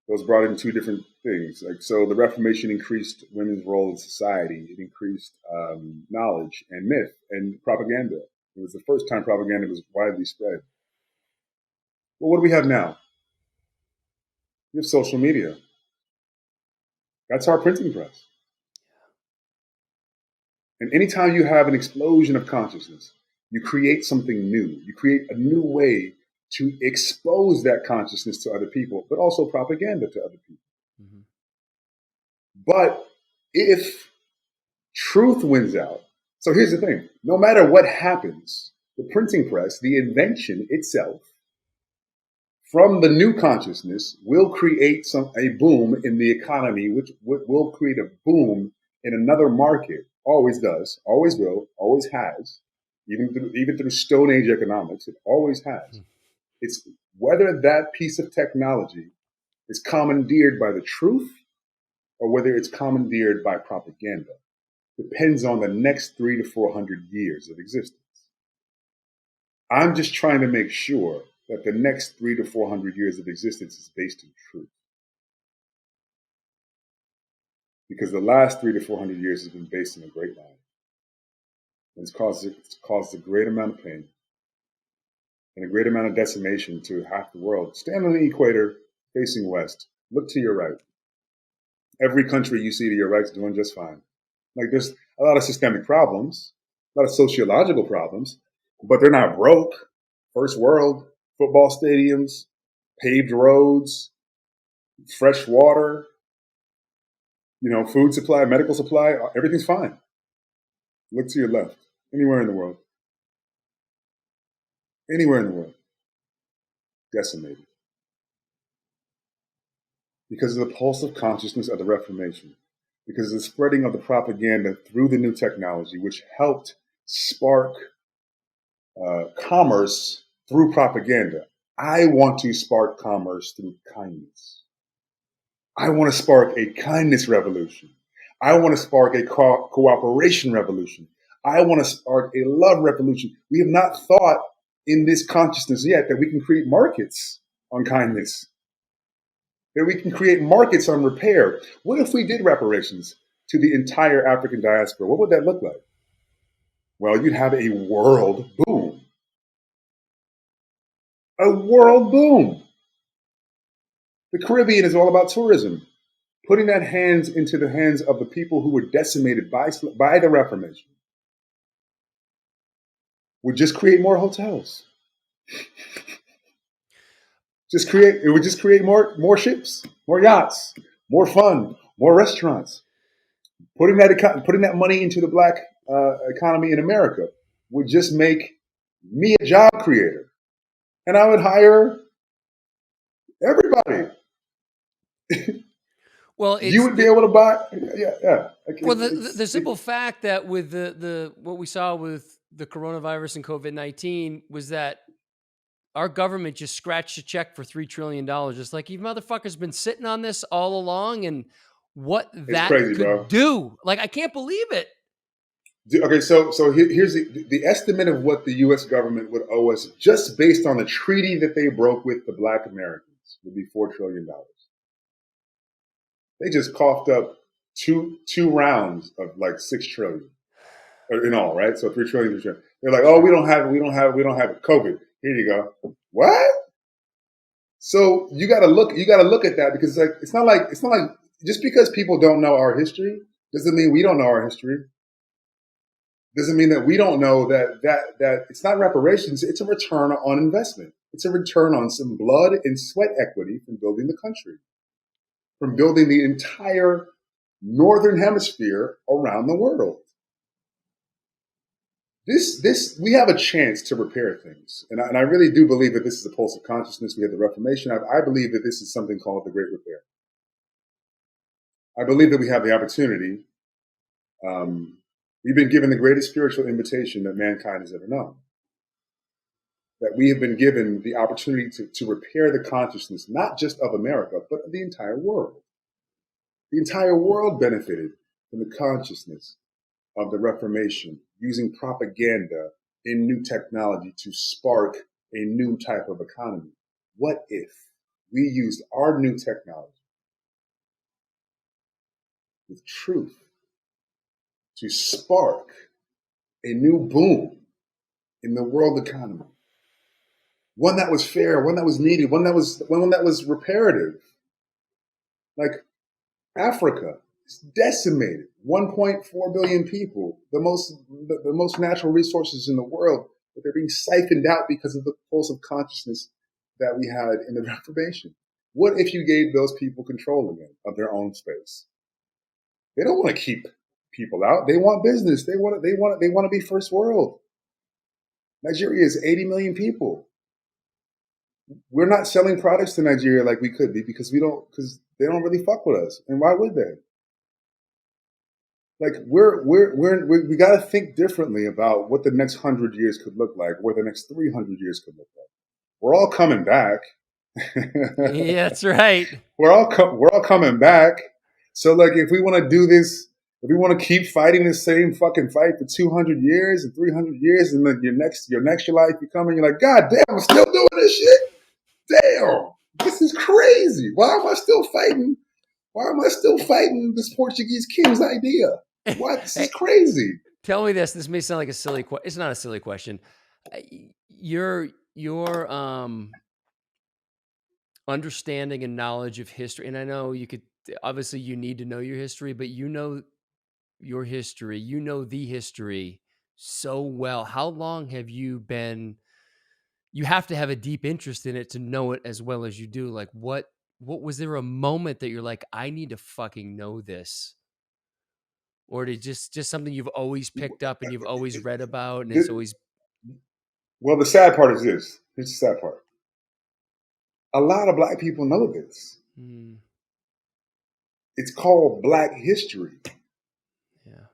Those brought in two different things. Like, so the Reformation increased women's role in society. It increased knowledge and myth and propaganda. It was the first time propaganda was widely spread. Well, what do we have now? We have social media. That's our printing press. And anytime you have an explosion of consciousness, you create something new. You create a new way to expose that consciousness to other people, but also propaganda to other people. Mm-hmm. But if truth wins out, so here's the thing, no matter what happens, the printing press, the invention itself, from the new consciousness will create a boom in the economy, which will create a boom in another market. Always does, always will, always has. Even through Stone Age economics, it always has. It's whether that piece of technology is commandeered by the truth or whether it's commandeered by propaganda depends on the next 300 to 400 years of existence. I'm just trying to make sure that the next 300 to 400 years of existence is based in truth. Because the last 300 to 400 years has been based in a great lie. And it's caused a great amount of pain and a great amount of decimation to half the world. Stand on the equator, facing west. Look to your right. Every country you see to your right is doing just fine. Like, there's a lot of systemic problems, a lot of sociological problems, but they're not broke. First world, football stadiums, paved roads, fresh water, food supply, medical supply, everything's fine. Look to your left. Anywhere in the world. Anywhere in the world. Decimated. Because of the pulse of consciousness of the Reformation. Because of the spreading of the propaganda through the new technology, which helped spark commerce through propaganda. I want to spark commerce through kindness. I want to spark a kindness revolution. I want to spark a cooperation revolution. I want to spark a love revolution. We have not thought in this consciousness yet that we can create markets on kindness, that we can create markets on repair. What if we did reparations to the entire African diaspora? What would that look like? Well, you'd have a world boom. A world boom. The Caribbean is all about tourism. Putting that hands into the hands of the people who were decimated by the Reformation would just create more hotels. It would just create more ships, more yachts, more fun, more restaurants. Putting that money into the Black economy in America would just make me a job creator, and I would hire everybody. Well, you would be able to buy, yeah. Well, the simple fact that with the what we saw with the coronavirus and COVID-19 was that our government just scratched a check for $3 trillion. Just like, you motherfuckers been sitting on this all along, and what that crazy, could bro. do. Like, I can't believe it. Okay, so here's the estimate of what the U.S. government would owe us just based on the treaty that they broke with the Black Americans would be $4 trillion. They just coughed up two rounds of like $6 trillion in all, right? So $3 trillion. They're like, oh, we don't have it. COVID. Here you go. What? So you got to look at that, because it's not like just because people don't know our history doesn't mean we don't know our history. Doesn't mean that we don't know that it's not reparations. It's a return on investment. It's a return on some blood and sweat equity from building the country, from building the entire northern hemisphere around the world. We have a chance to repair things. And I really do believe that this is a pulse of consciousness. We had the Reformation. I believe that this is something called the Great Repair. I believe that we have the opportunity. We've been given the greatest spiritual invitation that mankind has ever known. That we have been given the opportunity to repair the consciousness, not just of America, but of the entire world. The entire world benefited from the consciousness of the Reformation, using propaganda in new technology to spark a new type of economy. What if we used our new technology with truth to spark a new boom in the world economy? One that was fair, one that was needed, one that was reparative. Like Africa is decimated. 1.4 billion people, the most natural resources in the world, but they're being siphoned out because of the pulse of consciousness that we had in the Reformation. What if you gave those people control again of their own space? They don't want to keep people out. They want business. They want to be first world. Nigeria is 80 million people. We're not selling products to Nigeria like we could be because they don't really fuck with us. And why would they? Like we got to think differently about what the next 100 years could look like, what the next 300 years could look like. We're all coming back. Yeah, that's right. We're all coming back. So like, if we want to do this, if we want to keep fighting the same fucking fight for 200 years and 300 years, and then your next life you come and you're like, God damn, I'm still doing this shit. Damn, this is crazy. Why am I still fighting? Why am I still fighting this Portuguese king's idea? What? This is crazy. Tell me this. This may sound like a silly question. It's not a silly question. Your understanding and knowledge of history, and I know you could obviously you need to know your history, but you know your history, you know the history so well. How long have you been? You have to have a deep interest in it to know it as well as you do. Like what was there a moment that you're like, I need to fucking know this? Or did just something you've always picked up and you've always read about and it's always Well, the sad part is this. Here's the sad part. A lot of black people know this. It's called Black history. Yeah.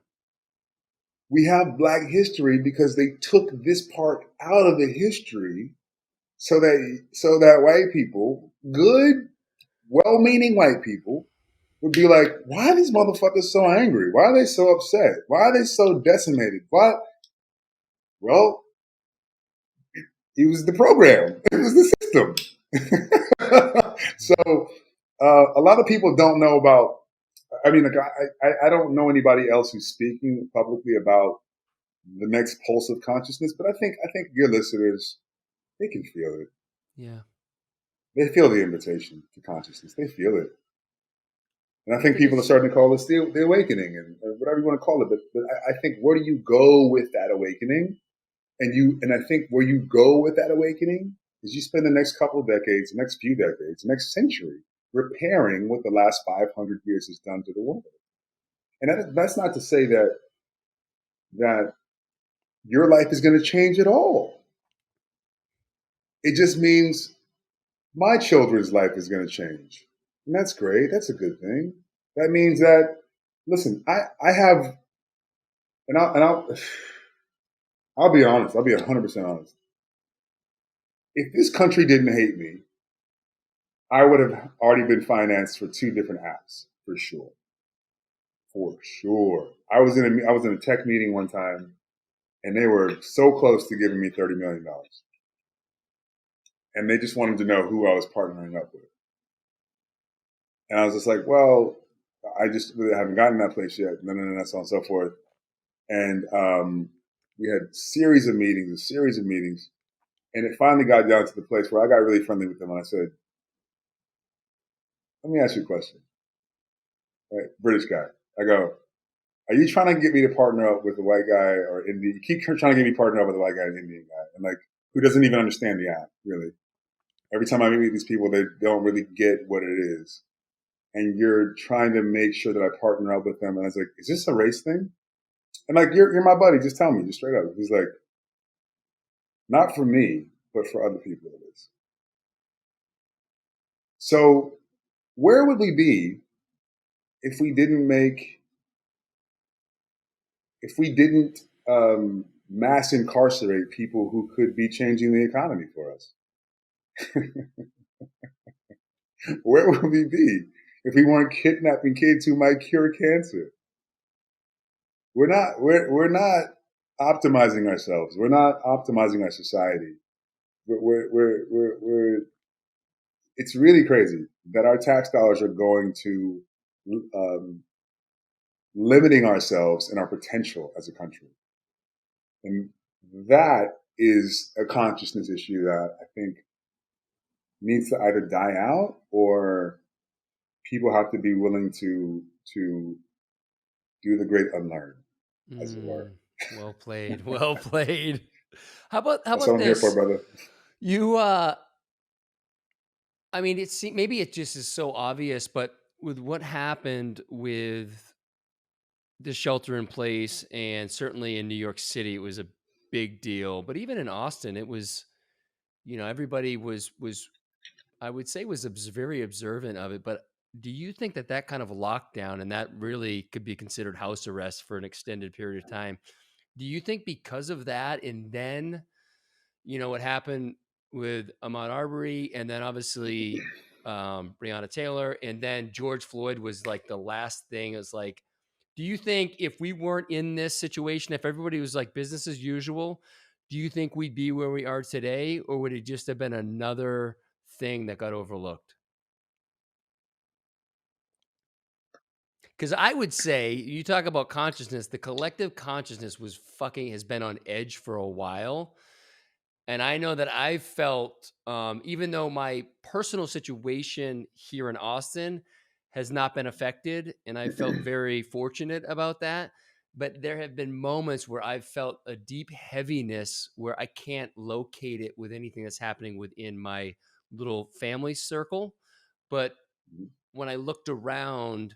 We have Black history because they took this part out of the history so that white people, good, well-meaning white people, would be like, why are these motherfuckers so angry? Why are they so upset? Why are they so decimated? Why? Well, it was the program. It was the system. So a lot of people don't know about. I mean, like, I don't know anybody else who's speaking publicly about the next pulse of consciousness, but I think your listeners, they can feel it. Yeah. They feel the invitation to consciousness. They feel it. And I think people are starting to call this the awakening, and whatever you want to call it. But I think, where do you go with that awakening? And I think where you go with that awakening is you spend the next couple of decades, the next few decades, the next century repairing what the last 500 years has done to the world. And that's not to say that your life is going to change at all. It just means my children's life is going to change. And that's great. That's a good thing. That means that, listen, I have, I'll be honest. I'll be 100% honest. If this country didn't hate me, I would have already been financed for 2 different apps, for sure. For sure. I was in a tech meeting one time, and they were so close to giving me $30 million. And they just wanted to know who I was partnering up with. And I was just like, well, I just really haven't gotten that place yet. So on and so forth. And we had a series of meetings. And it finally got down to the place where I got really friendly with them. And I said, let me ask you a question. Right? British guy. I go, are you trying to get me to partner up with a white guy or Indian? You keep trying to get me partner up with a white guy and Indian guy. And like, who doesn't even understand the app, really. Every time I meet these people, they don't really get what it is. And you're trying to make sure that I partner up with them. And I was like, is this a race thing? And like, you're my buddy. Just tell me, just straight up. He's like, not for me, but for other people it is. So where would we be if we didn't mass incarcerate people who could be changing the economy for us? Where would we be if we weren't kidnapping kids who might cure cancer? We're not optimizing ourselves. We're not optimizing our society. We're it's really crazy that our tax dollars are going to um, limiting ourselves and our potential as a country. And that is a consciousness issue that I think needs to either die out or people have to be willing to do the great unlearn, as it were. Well played. Well played. How That's what about I'm here for, this? brother. You I mean, maybe it just is so obvious, but with what happened with the shelter in place, and certainly in New York City, it was a big deal. But even in Austin, it was, everybody was I would say was very observant of it. But do you think that that kind of lockdown and that really could be considered house arrest for an extended period of time? Do you think because of that, and then what happened with Ahmaud Arbery, and then obviously Breonna Taylor, and then George Floyd was like the last thing. It was like, do you think if we weren't in this situation, if everybody was like business as usual, do you think we'd be where we are today, or would it just have been another thing that got overlooked? Because I would say, you talk about consciousness, the collective consciousness has been on edge for a while. And I know that I felt, even though my personal situation here in Austin has not been affected, and I felt very fortunate about that, but there have been moments where I've felt a deep heaviness where I can't locate it with anything that's happening within my little family circle. But when I looked around,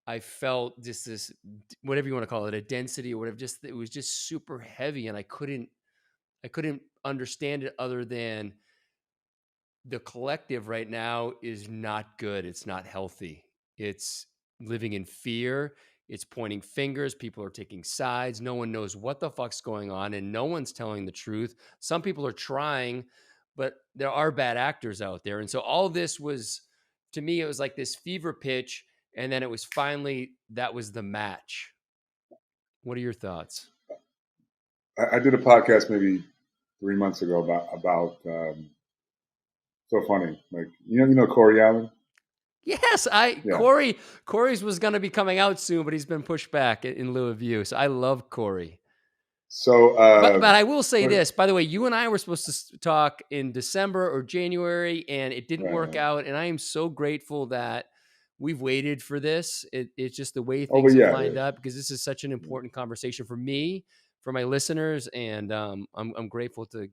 I felt just this, whatever you want to call it, a density or whatever. Just it was just super heavy, and I couldn't understand it other than the collective right now is not good. It's not healthy. It's living in fear. It's pointing fingers. People are taking sides. No one knows what the fuck's going on, and no one's telling the truth. Some people are trying, but there are bad actors out there. And so all this was, to me, it was like this fever pitch. And then it was finally, that was the match. What are your thoughts? I did a podcast maybe 3 months ago about so funny, like you know Corey Allen. Yes, Yeah. Corey's was going to be coming out soon, but he's been pushed back in lieu of you. So I love Corey. So But I will say this, by the way, you and I were supposed to talk in December or January, and it didn't work right. out. And I am so grateful that we've waited for this. It's just the way Oh, but things have yeah, lined up, because this is such an yeah. important conversation for me, for my listeners, and I'm grateful to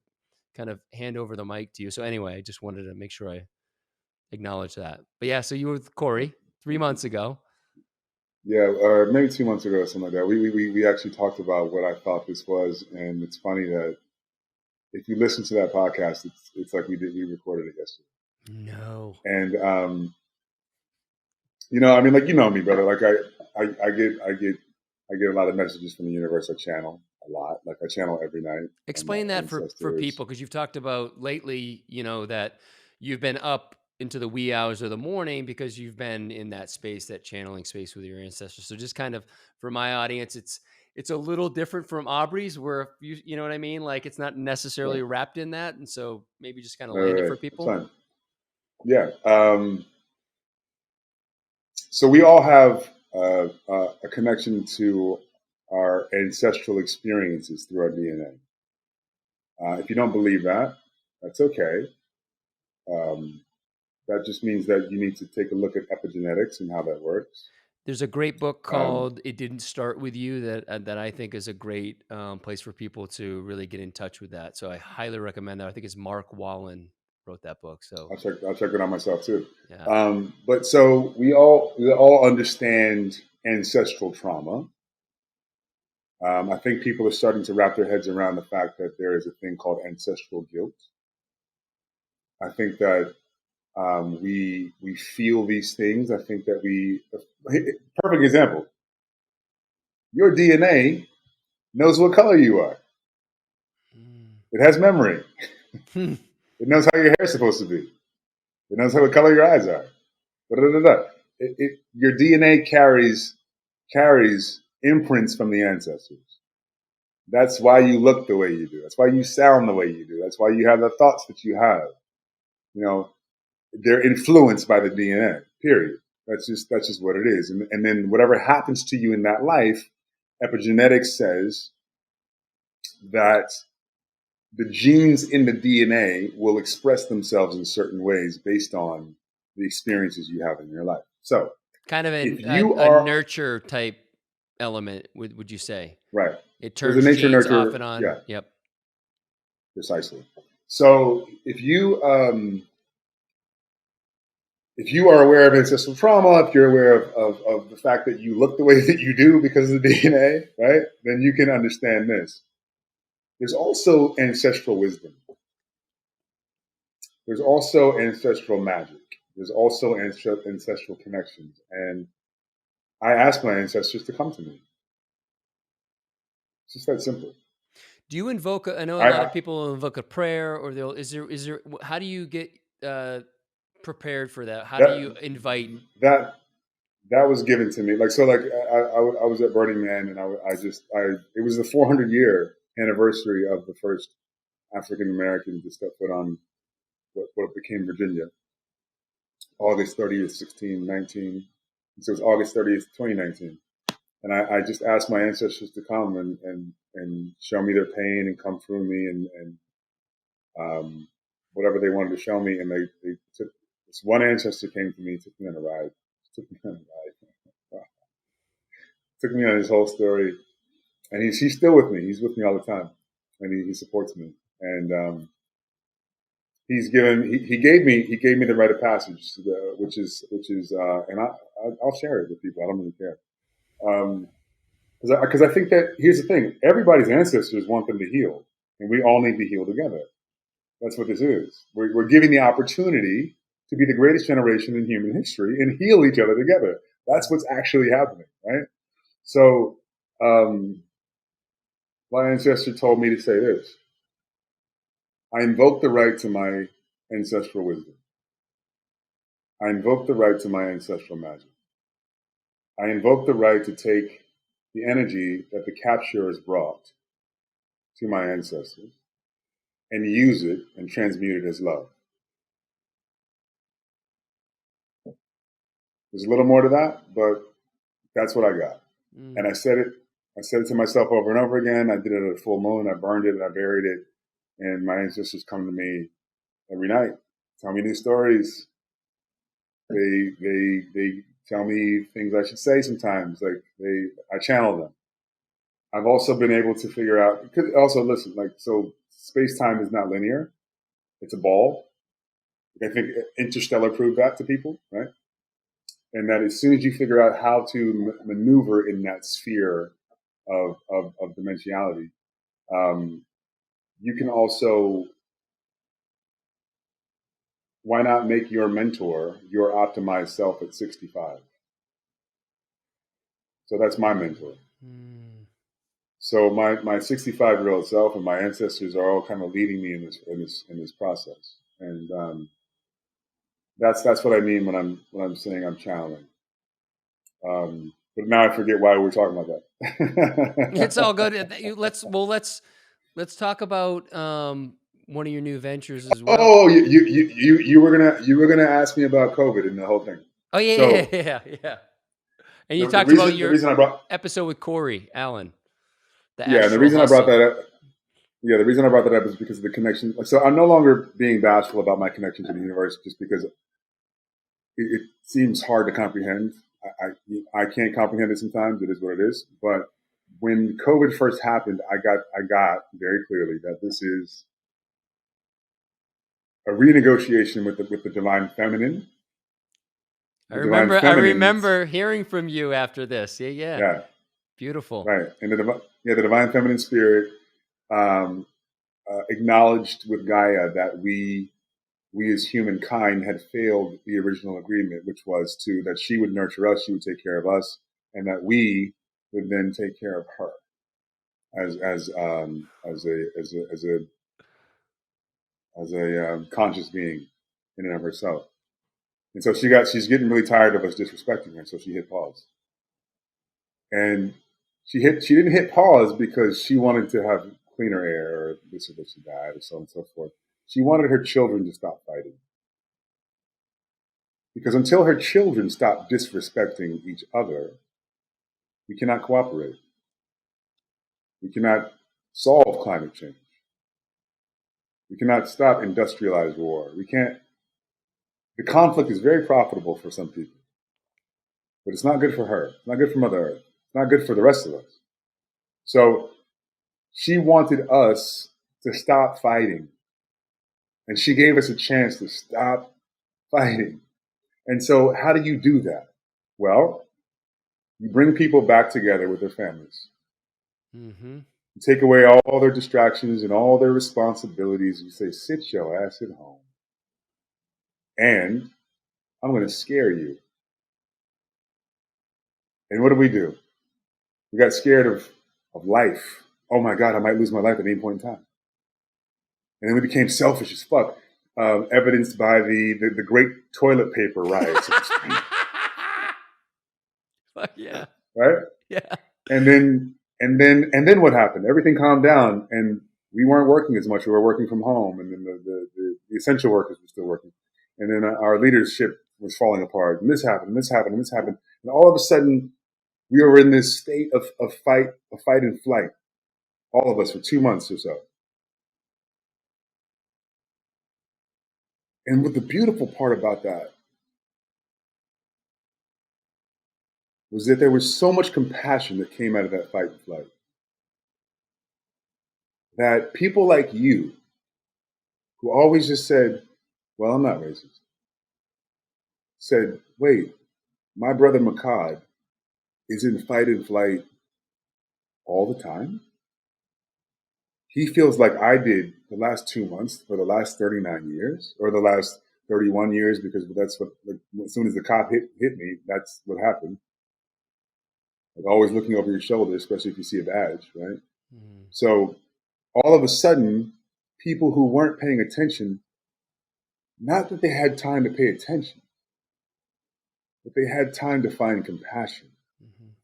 kind of hand over the mic to you. So anyway, I just wanted to make sure I acknowledge that. But yeah, so you were with Corey 3 months ago. Yeah, or maybe 2 months ago or something like that. We actually talked about what I thought this was, and it's funny that if you listen to that podcast, it's like we recorded it yesterday. No. And I mean, like me, brother. Like I get a lot of messages from the universe. I channel a lot. Like I channel every night from my Explain that for ancestors. people, because you've talked about lately, that you've been up into the wee hours of the morning because you've been in that space, that channeling space with your ancestors. So just kind of for my audience, it's a little different from Aubrey's, where you know what I mean? Like it's not necessarily Right, wrapped in that. And so maybe just kind of right, land it right. for That's people. fine. Yeah. So we all have a connection to our ancestral experiences through our DNA. If you don't believe that, that's okay. Um, that just means that you need to take a look at epigenetics and how that works. There's a great book Um, called "It Didn't Start with You" that I think is a great place for people to really get in touch with that. So I highly recommend that. I think it's Mark Wallen wrote that book. So I'll check it out myself too. yeah, But so we all understand ancestral trauma. I think people are starting to wrap their heads around the fact that there is a thing called ancestral guilt. I think that We feel these things. I think that perfect example. Your DNA knows what color you are. It has memory. It knows how your hair is supposed to be. It knows what color your eyes are. Your DNA carries imprints from the ancestors. That's why you look the way you do. That's why you sound the way you do. That's why you have the thoughts that you have. They're influenced by the DNA. Period. That's just what it is. And then whatever happens to you in that life, epigenetics says that the genes in the DNA will express themselves in certain ways based on the experiences you have in your life. So, kind of if a you are nurture type element, would you say? right, It there's a turns nature genes off nurture. and on. Yeah, Yep. precisely. So, if you are aware of ancestral trauma, if you're aware of the fact that you look the way that you do because of the DNA, right, then you can understand this. There's also ancestral wisdom. There's also ancestral magic. There's also ancestral connections. And I ask my ancestors to come to me. It's just that simple. Do you invoke? I know a lot of people invoke a prayer, or is there? How do you get prepared for that? How do you invite? That was given to me. I was at Burning Man, and it was the 400-year anniversary of the first African American to step foot on what became Virginia. August 30th, 1619. So it was August 30th, 2019. And I just asked my ancestors to come and show me their pain and come through me and whatever they wanted to show me. And they took this one ancestor came to me, took me on a ride. Took me on his whole story. And he's still with me. He's with me all the time. And he supports me. And he gave me the rite of passage, which is and I'll share it with people. I don't really care. Because I think that here's the thing: everybody's ancestors want them to heal, and we all need to heal together. That's what this is. We're giving the opportunity to be the greatest generation in human history and heal each other together. That's what's actually happening, right? So, my ancestor told me to say this: I invoke the right to my ancestral wisdom. I invoke the right to my ancestral magic. I invoke the right to take the energy that the capturers brought to my ancestors and use it and transmute it as love. There's a little more to that, but that's what I got. And I said it to myself over and over again. I did it at a full moon. I burned it and I buried it. And my ancestors come to me every night, tell me new stories. They tell me things I should say sometimes. I channel them. I've also been able to figure out, because also listen, so space-time is not linear. It's a ball. I think Interstellar proved that to people, right? And that as soon as you figure out how to maneuver in that sphere of dimensionality, you can also, why not make your mentor your optimized self at 65? So that's my mentor. So my 65-year-old self and my ancestors are all kind of leading me in this process, and that's what I mean when I'm saying I'm channeling. But now I forget why we're talking about that. It's all good. Let's talk about one of your new ventures as well. Oh, you were gonna ask me about COVID and the whole thing. Oh yeah. And you talked about your episode with Corey Allen. And the reason I brought that up. Yeah, the reason I brought that up is because of the connection. So I'm no longer being bashful about my connection to the universe, just because it seems hard to comprehend. I can't comprehend it sometimes. It is what it is. But when COVID first happened, I got very clearly that this is a renegotiation with the divine feminine. I remember hearing from you after this. Yeah. Beautiful. Right, and the divine feminine spirit acknowledged with Gaia that we we as humankind had failed the original agreement, which was that she would nurture us, she would take care of us, and that we would then take care of her as a conscious being in and of herself. And so she's getting really tired of us disrespecting her, so she hit pause. And she didn't hit pause because she wanted to have cleaner air or this or this or that or so on and so forth. She wanted her children to stop fighting. Because until her children stop disrespecting each other, we cannot cooperate. We cannot solve climate change. We cannot stop industrialized war. We can't. The conflict is very profitable for some people, but it's not good for her. It's not good for Mother Earth. It's not good for the rest of us. So she wanted us to stop fighting, and she gave us a chance to stop fighting. And so how do you do that? Well, you bring people back together with their families. Mm-hmm. You take away all their distractions and all their responsibilities. You say, sit your ass at home. And I'm going to scare you. And what do? We got scared of life. Oh my God, I might lose my life at any point in time. And then we became selfish as fuck, evidenced by the great toilet paper riots. Fuck yeah. Right? Yeah. And then what happened? Everything calmed down, and we weren't working as much. We were working from home, and then the essential workers were still working. And then our leadership was falling apart. And this happened, and this happened, and this happened. And all of a sudden, we were in this state of fight and flight. All of us for 2 months or so. And what the beautiful part about that was that there was so much compassion that came out of that fight and flight. That people like you, who always just said, well, I'm not racist, said, wait, my brother Mehcad is in fight and flight all the time? He feels like I did the last 2 months for the last 39 years, or the last 31 years, because that's what, as soon as the cop hit me, that's what happened. Like always looking over your shoulder, especially if you see a badge, right? Mm. So all of a sudden, people who weren't paying attention, not that they had time to pay attention, but they had time to find compassion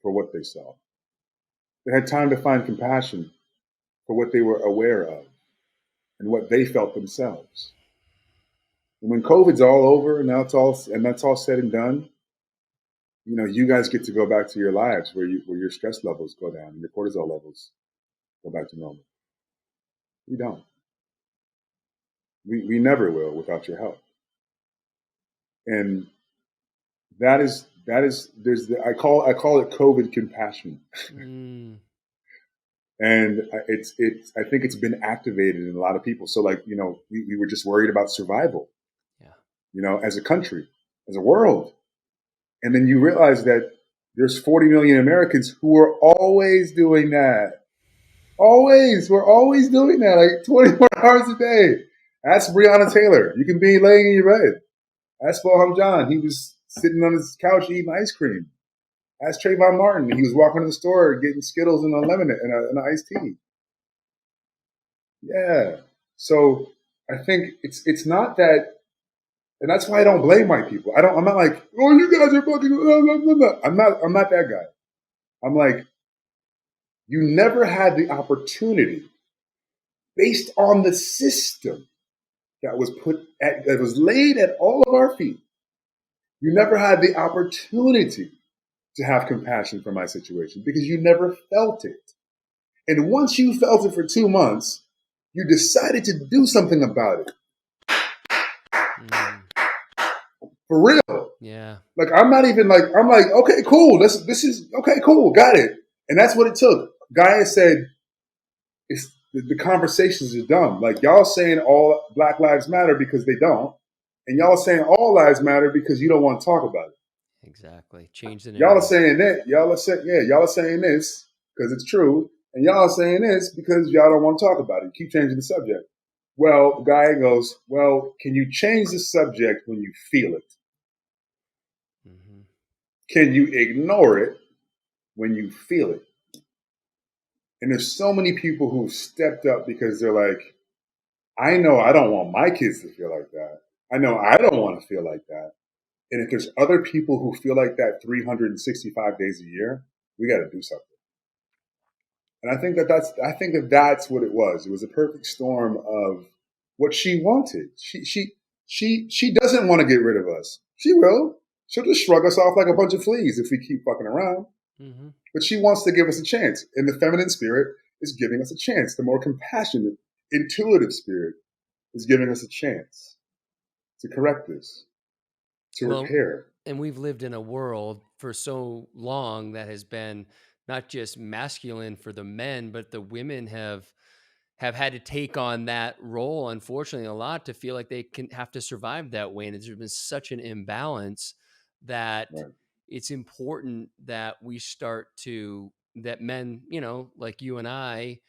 for what they saw. They had time to find compassion for what they were aware of and what they felt themselves. And when COVID's all over and that's all said and done, you know, you guys get to go back to your lives where your stress levels go down and your cortisol levels go back to normal. We don't. We never will without your help. And I call it COVID compassion. Mm. And I think it's been activated in a lot of people. So like, you know, we were just worried about survival, you know, as a country, as a world. And then you realize that there's 40 million Americans who are always doing that. We're always doing that, like 24 hours a day. Ask Breonna Taylor. You can be laying in your bed. Ask Boham John. He was sitting on his couch eating ice cream. Ask Trayvon Martin. He was walking to the store getting Skittles and a lemonade and an iced tea. Yeah. So I think it's not that, and that's why I don't blame white people. I'm not like, oh, you guys are fucking blah, blah, blah, blah. I'm not that guy. I'm like, you never had the opportunity based on the system that was laid at all of our feet. You never had the opportunity to have compassion for my situation because you never felt it. And once you felt it for 2 months, you decided to do something about it. For real. Yeah. Like, I'm like, okay, cool. This is, okay, cool. Got it. And that's what it took. Gaia said, the conversations are dumb. Like, y'all saying all Black Lives Matter because they don't. And y'all saying all lives matter because you don't want to talk about it. Exactly. Change the narrative. Y'all are saying that. Y'all are saying this because it's true. And y'all are saying this because y'all don't want to talk about it. You keep changing the subject. Well, guy goes, well, can you change the subject when you feel it? Mm-hmm. Can you ignore it when you feel it? And there's so many people who've stepped up because they're like, I know I don't want my kids to feel like that. I know I don't want to feel like that. And if there's other people who feel like that 365 days a year, we got to do something. And I think that's what it was. It was a perfect storm of what she wanted. She doesn't want to get rid of us. She will. She'll just shrug us off like a bunch of fleas if we keep fucking around. Mm-hmm. But she wants to give us a chance. And the feminine spirit is giving us a chance. The more compassionate, intuitive spirit is giving us a chance to correct this, to Well, repair. and we've lived in a world for so long that has been not just masculine for the men, but the women have had to take on that role, unfortunately, a lot to feel like they can have to survive that way. And there's been such an imbalance that Right. it's important that we start to, that men, like you and I,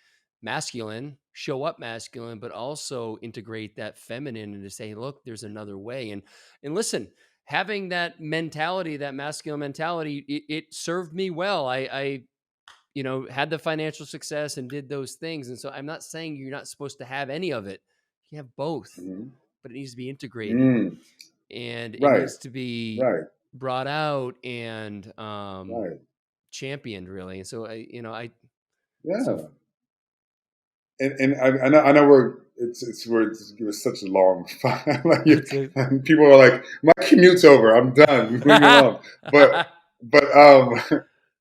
masculine, show up masculine, but also integrate that feminine and to say, look, there's another way. And listen, having that mentality, that masculine mentality, it served me well. I had the financial success and did those things. And so I'm not saying you're not supposed to have any of it. You have both, Mm-hmm. but it needs to be integrated Mm. and it Right. needs to be Right. brought out and Right. championed really. And so so Yeah. And I know we're it was such a long like it's a, people are like my commute's over, I'm done, leave me alone. But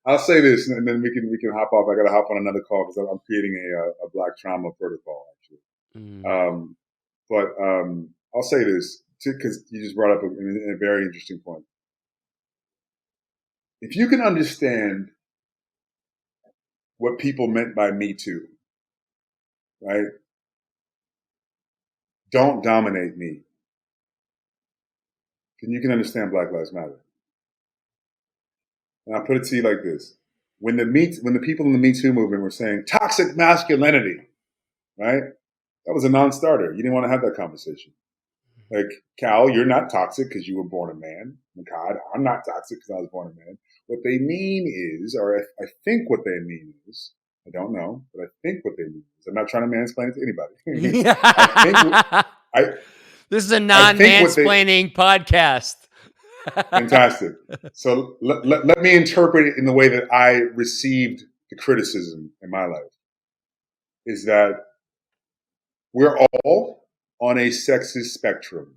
I'll say this and then we can hop off. I got to hop on another call because I'm creating a black trauma protocol actually. mm, But I'll say this because you just brought up a very interesting point. If you can understand what people meant by Me Too, right? Don't dominate me. Then you can understand Black Lives Matter. And I'll put it to you like this. When the people in the Me Too movement were saying toxic masculinity, right? That was a non-starter. You didn't want to have that conversation. Like, Cal, you're not toxic because you were born a man. Mehcad, I'm not toxic because I was born a man. What they mean is, or I think what they mean is, I don't know, but I think what they mean is, I'm not trying to mansplain it to anybody. I this is a I think what they non-mansplaining podcast. fantastic. So let me interpret it in the way that I received the criticism in my life. Is that we're all on a sexist spectrum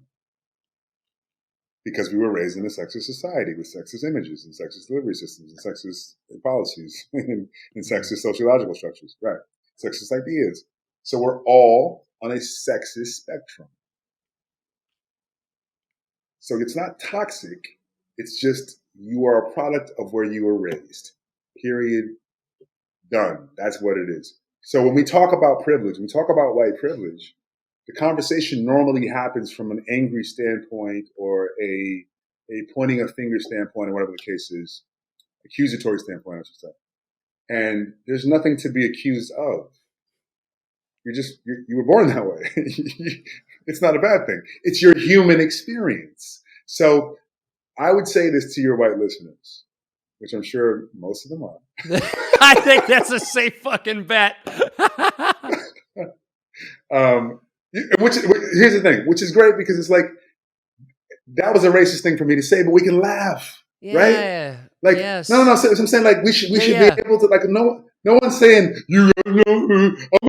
because we were raised in a sexist society with sexist images and sexist delivery systems and sexist policies and sexist sociological structures, right? Sexist ideas. So we're all on a sexist spectrum. So it's not toxic. It's just you are a product of where you were raised. Period. Done. That's what it is. So when we talk about privilege, when we talk about white privilege, the conversation normally happens from an angry standpoint or a pointing a finger standpoint or whatever the case is, accusatory standpoint, I should say. And there's nothing to be accused of. You were born that way. It's not a bad thing. It's your human experience. So I would say this to your white listeners, which I'm sure most of them are. I think that's a safe fucking bet. Which here's the thing, which is great because it's like that was a racist thing for me to say, but we can laugh, right? Yeah. Like no. Yes. So I'm saying like we should be Yeah. able to like no one's saying I'm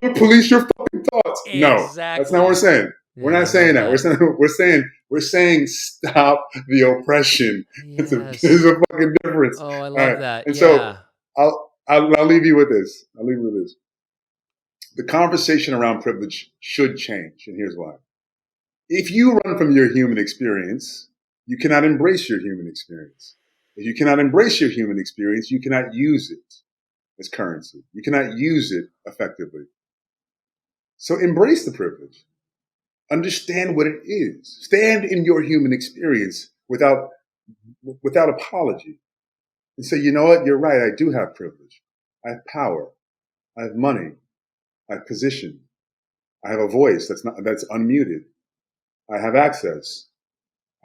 gonna police your fucking thoughts. No, that's not what we're Exactly. saying. We're Yeah, not I love saying that. that. We're saying stop the oppression. There's Yes. a fucking difference. Oh, I All love right, that. and so Yeah. I'll leave you with this. I'll leave you with this. The conversation around privilege should change, and here's why. If you run from your human experience, you cannot embrace your human experience. If you cannot embrace your human experience, you cannot use it as currency. You cannot use it effectively. So embrace the privilege. Understand what it is. Stand in your human experience without apology. And say, you know what, you're right, I do have privilege. I have power. I have money. I have position. I have a voice that's unmuted. I have access.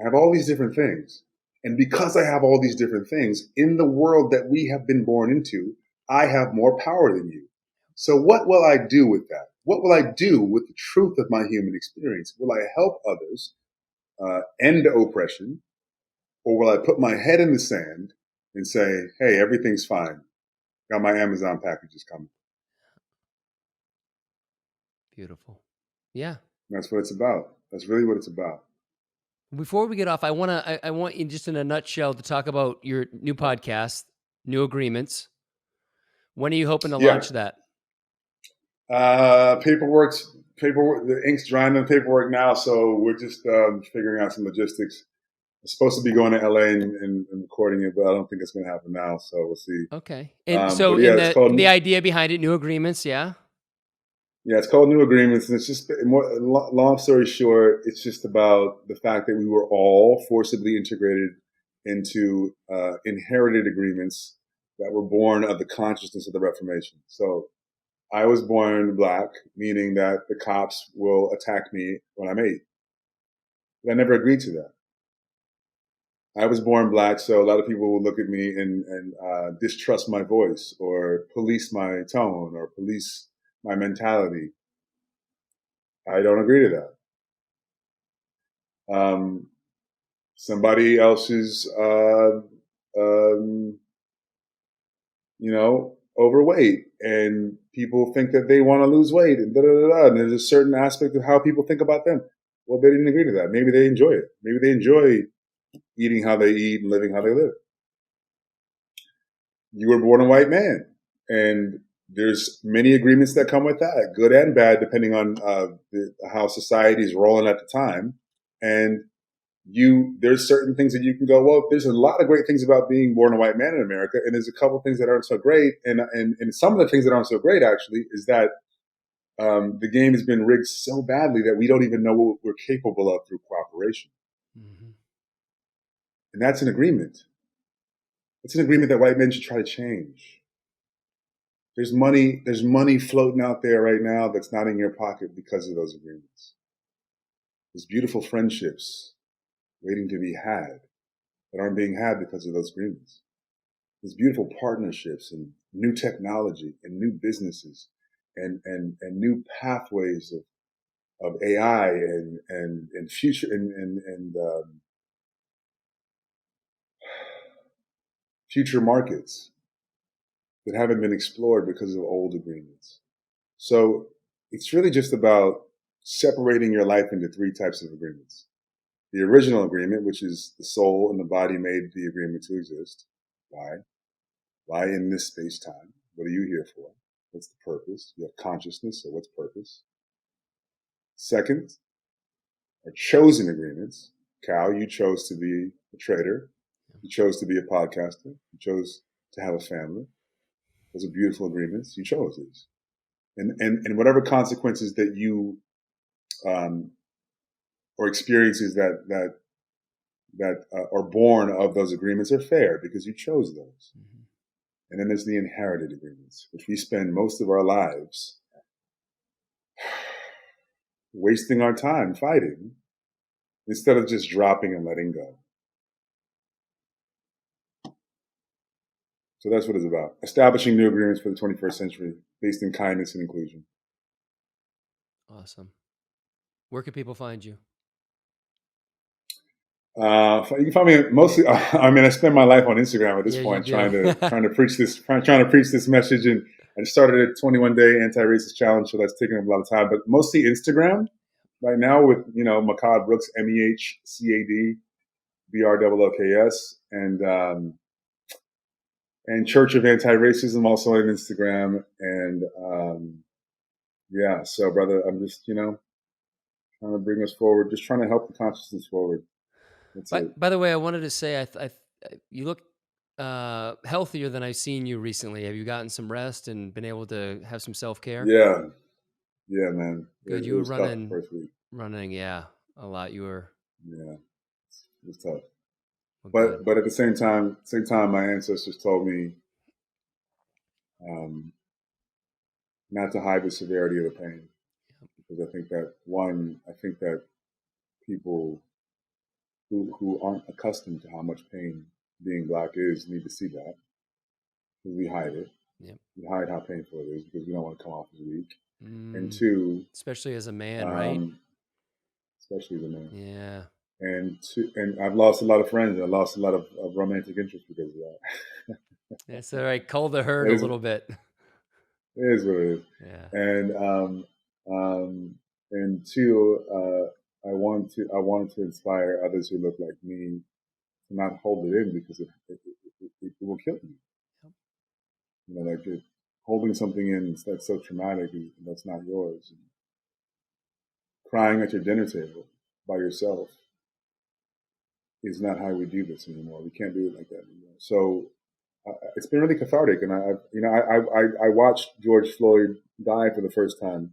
I have all these different things. And because I have all these different things in the world that we have been born into, I have more power than you. So what will I do with that? What will I do with the truth of my human experience? Will I help others end oppression, or will I put my head in the sand and say, hey, everything's fine. Got my Amazon packages coming. Beautiful. Yeah. That's what it's about. That's really what it's about. Before we get off, I want you just in a nutshell to talk about your new podcast, New Agreements. When are you hoping to launch that? Paperwork. The ink's drying on the paperwork now, so we're just figuring out some logistics. It's supposed to be going to LA and recording it, but I don't think it's going to happen now. So we'll see. Okay. And so in the idea behind it, New Agreements, yeah? Yeah, it's called New Agreements. And it's just more, long story short, it's just about the fact that we were all forcibly integrated into inherited agreements that were born of the consciousness of the Reformation. So I was born Black, meaning that the cops will attack me when I'm 8. But I never agreed to that. I was born Black, so a lot of people will look at me and distrust my voice or police my tone or police my mentality. I don't agree to that. Somebody else's, overweight, and people think that they want to lose weight, and and there's a certain aspect of how people think about them. Well, they didn't agree to that. Maybe they enjoy it. Maybe they enjoy eating how they eat and living how they live. You were born a white man, and there's many agreements that come with that, good and bad, depending on how society is rolling at the time. And there's certain things that you can go, well, there's a lot of great things about being born a white man in America, and there's a couple of things that aren't so great. And some of the things that aren't so great, actually, is that the game has been rigged so badly that we don't even know what we're capable of through cooperation. Mm-hmm. And that's an agreement. It's an agreement that white men should try to change. There's money floating out there right now that's not in your pocket because of those agreements. There's beautiful friendships waiting to be had that aren't being had because of those agreements. There's beautiful partnerships and new technology and new businesses and new pathways of AI and future and future markets that haven't been explored because of old agreements. So it's really just about separating your life into 3 types of agreements. The original agreement, which is the soul and the body made the agreement to exist. Why? Why in this space-time? What are you here for? What's the purpose? You have consciousness, so what's purpose? Second, are chosen agreements. Cal, you chose to be a trader. You chose to be a podcaster. You chose to have a family. Those are beautiful agreements. You chose these. And whatever consequences that you or experiences that are born of those agreements are fair because you chose those. Mm-hmm. And then there's the inherited agreements, which we spend most of our lives wasting our time fighting instead of just dropping and letting go. So that's what it's about. Establishing new agreements for the 21st century based in kindness and inclusion. Awesome. Where can people find you? You can find me mostly. I spend my life on Instagram at this point, trying to preach this message. And I started a 21-day anti-racist challenge, so that's taking up a lot of time. But mostly Instagram right now with Mehcad Brooks, Mehcad Brooks, and Church of Anti-Racism also on Instagram. And so brother, I'm just trying to bring us forward, just trying to help the consciousness forward. By the way, I wanted to say, you look healthier than I've seen you recently. Have you gotten some rest and been able to have some self-care? Yeah, man. Good. You were running, a lot. You were. Yeah, it was tough. Well, but at the same time, my ancestors told me not to hide the severity of the pain. because I think that people who aren't accustomed to how much pain being Black is need to see that, because we hide it. Yep. We hide how painful it is because we don't want to come off as weak. And Mm. two, Especially as a man, right? especially the man. Yeah. And I've lost a lot of friends. And I lost a lot of romantic interest because of that. That's all right. Cull the herd That a is, little bit. it is what it is. Yeah. And two, I wanted to inspire others who look like me to not hold it in, because it will kill you. Yep. You know, like holding something in that's so traumatic, that's not yours. And crying at your dinner table by yourself is not how we do this anymore. We can't do it like that anymore. So it's been really cathartic, and I watched George Floyd die for the first time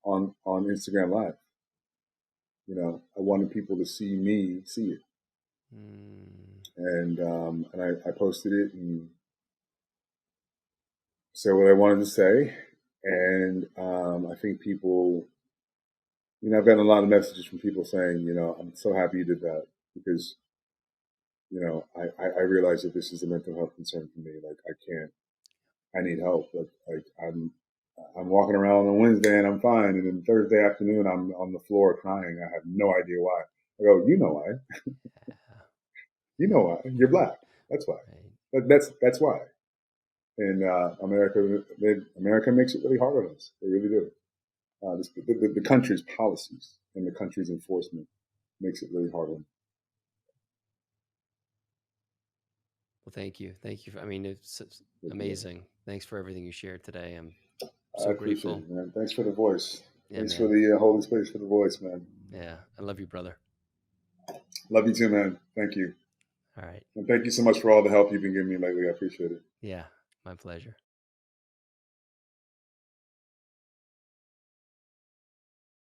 on Instagram Live. You know, I wanted people to see me see it, and I posted it and said what I wanted to say, and I think people, you know, I've gotten a lot of messages from people saying, you know, I'm so happy you did that, because, you know, I realize that this is a mental health concern for me. Like, I need help. Like I'm walking around on Wednesday and I'm fine, and then Thursday afternoon I'm on the floor crying. I have no idea why. I go, you know why? You know why? You're Black. That's why. Right. That's why. And America makes it really hard on us. They really do. The country's policies and the country's enforcement makes it really hard on them. Well, thank you. Thank you. I mean, it's amazing. Thanks for everything you shared today. I'm so I appreciate grateful. it, man. Thanks for the voice. Yeah, Thanks man. for the holding space for the voice, man. Yeah. I love you, brother. Love you too, man. Thank you. All right. And thank you so much for all the help you've been giving me lately. I appreciate it. Yeah. My pleasure.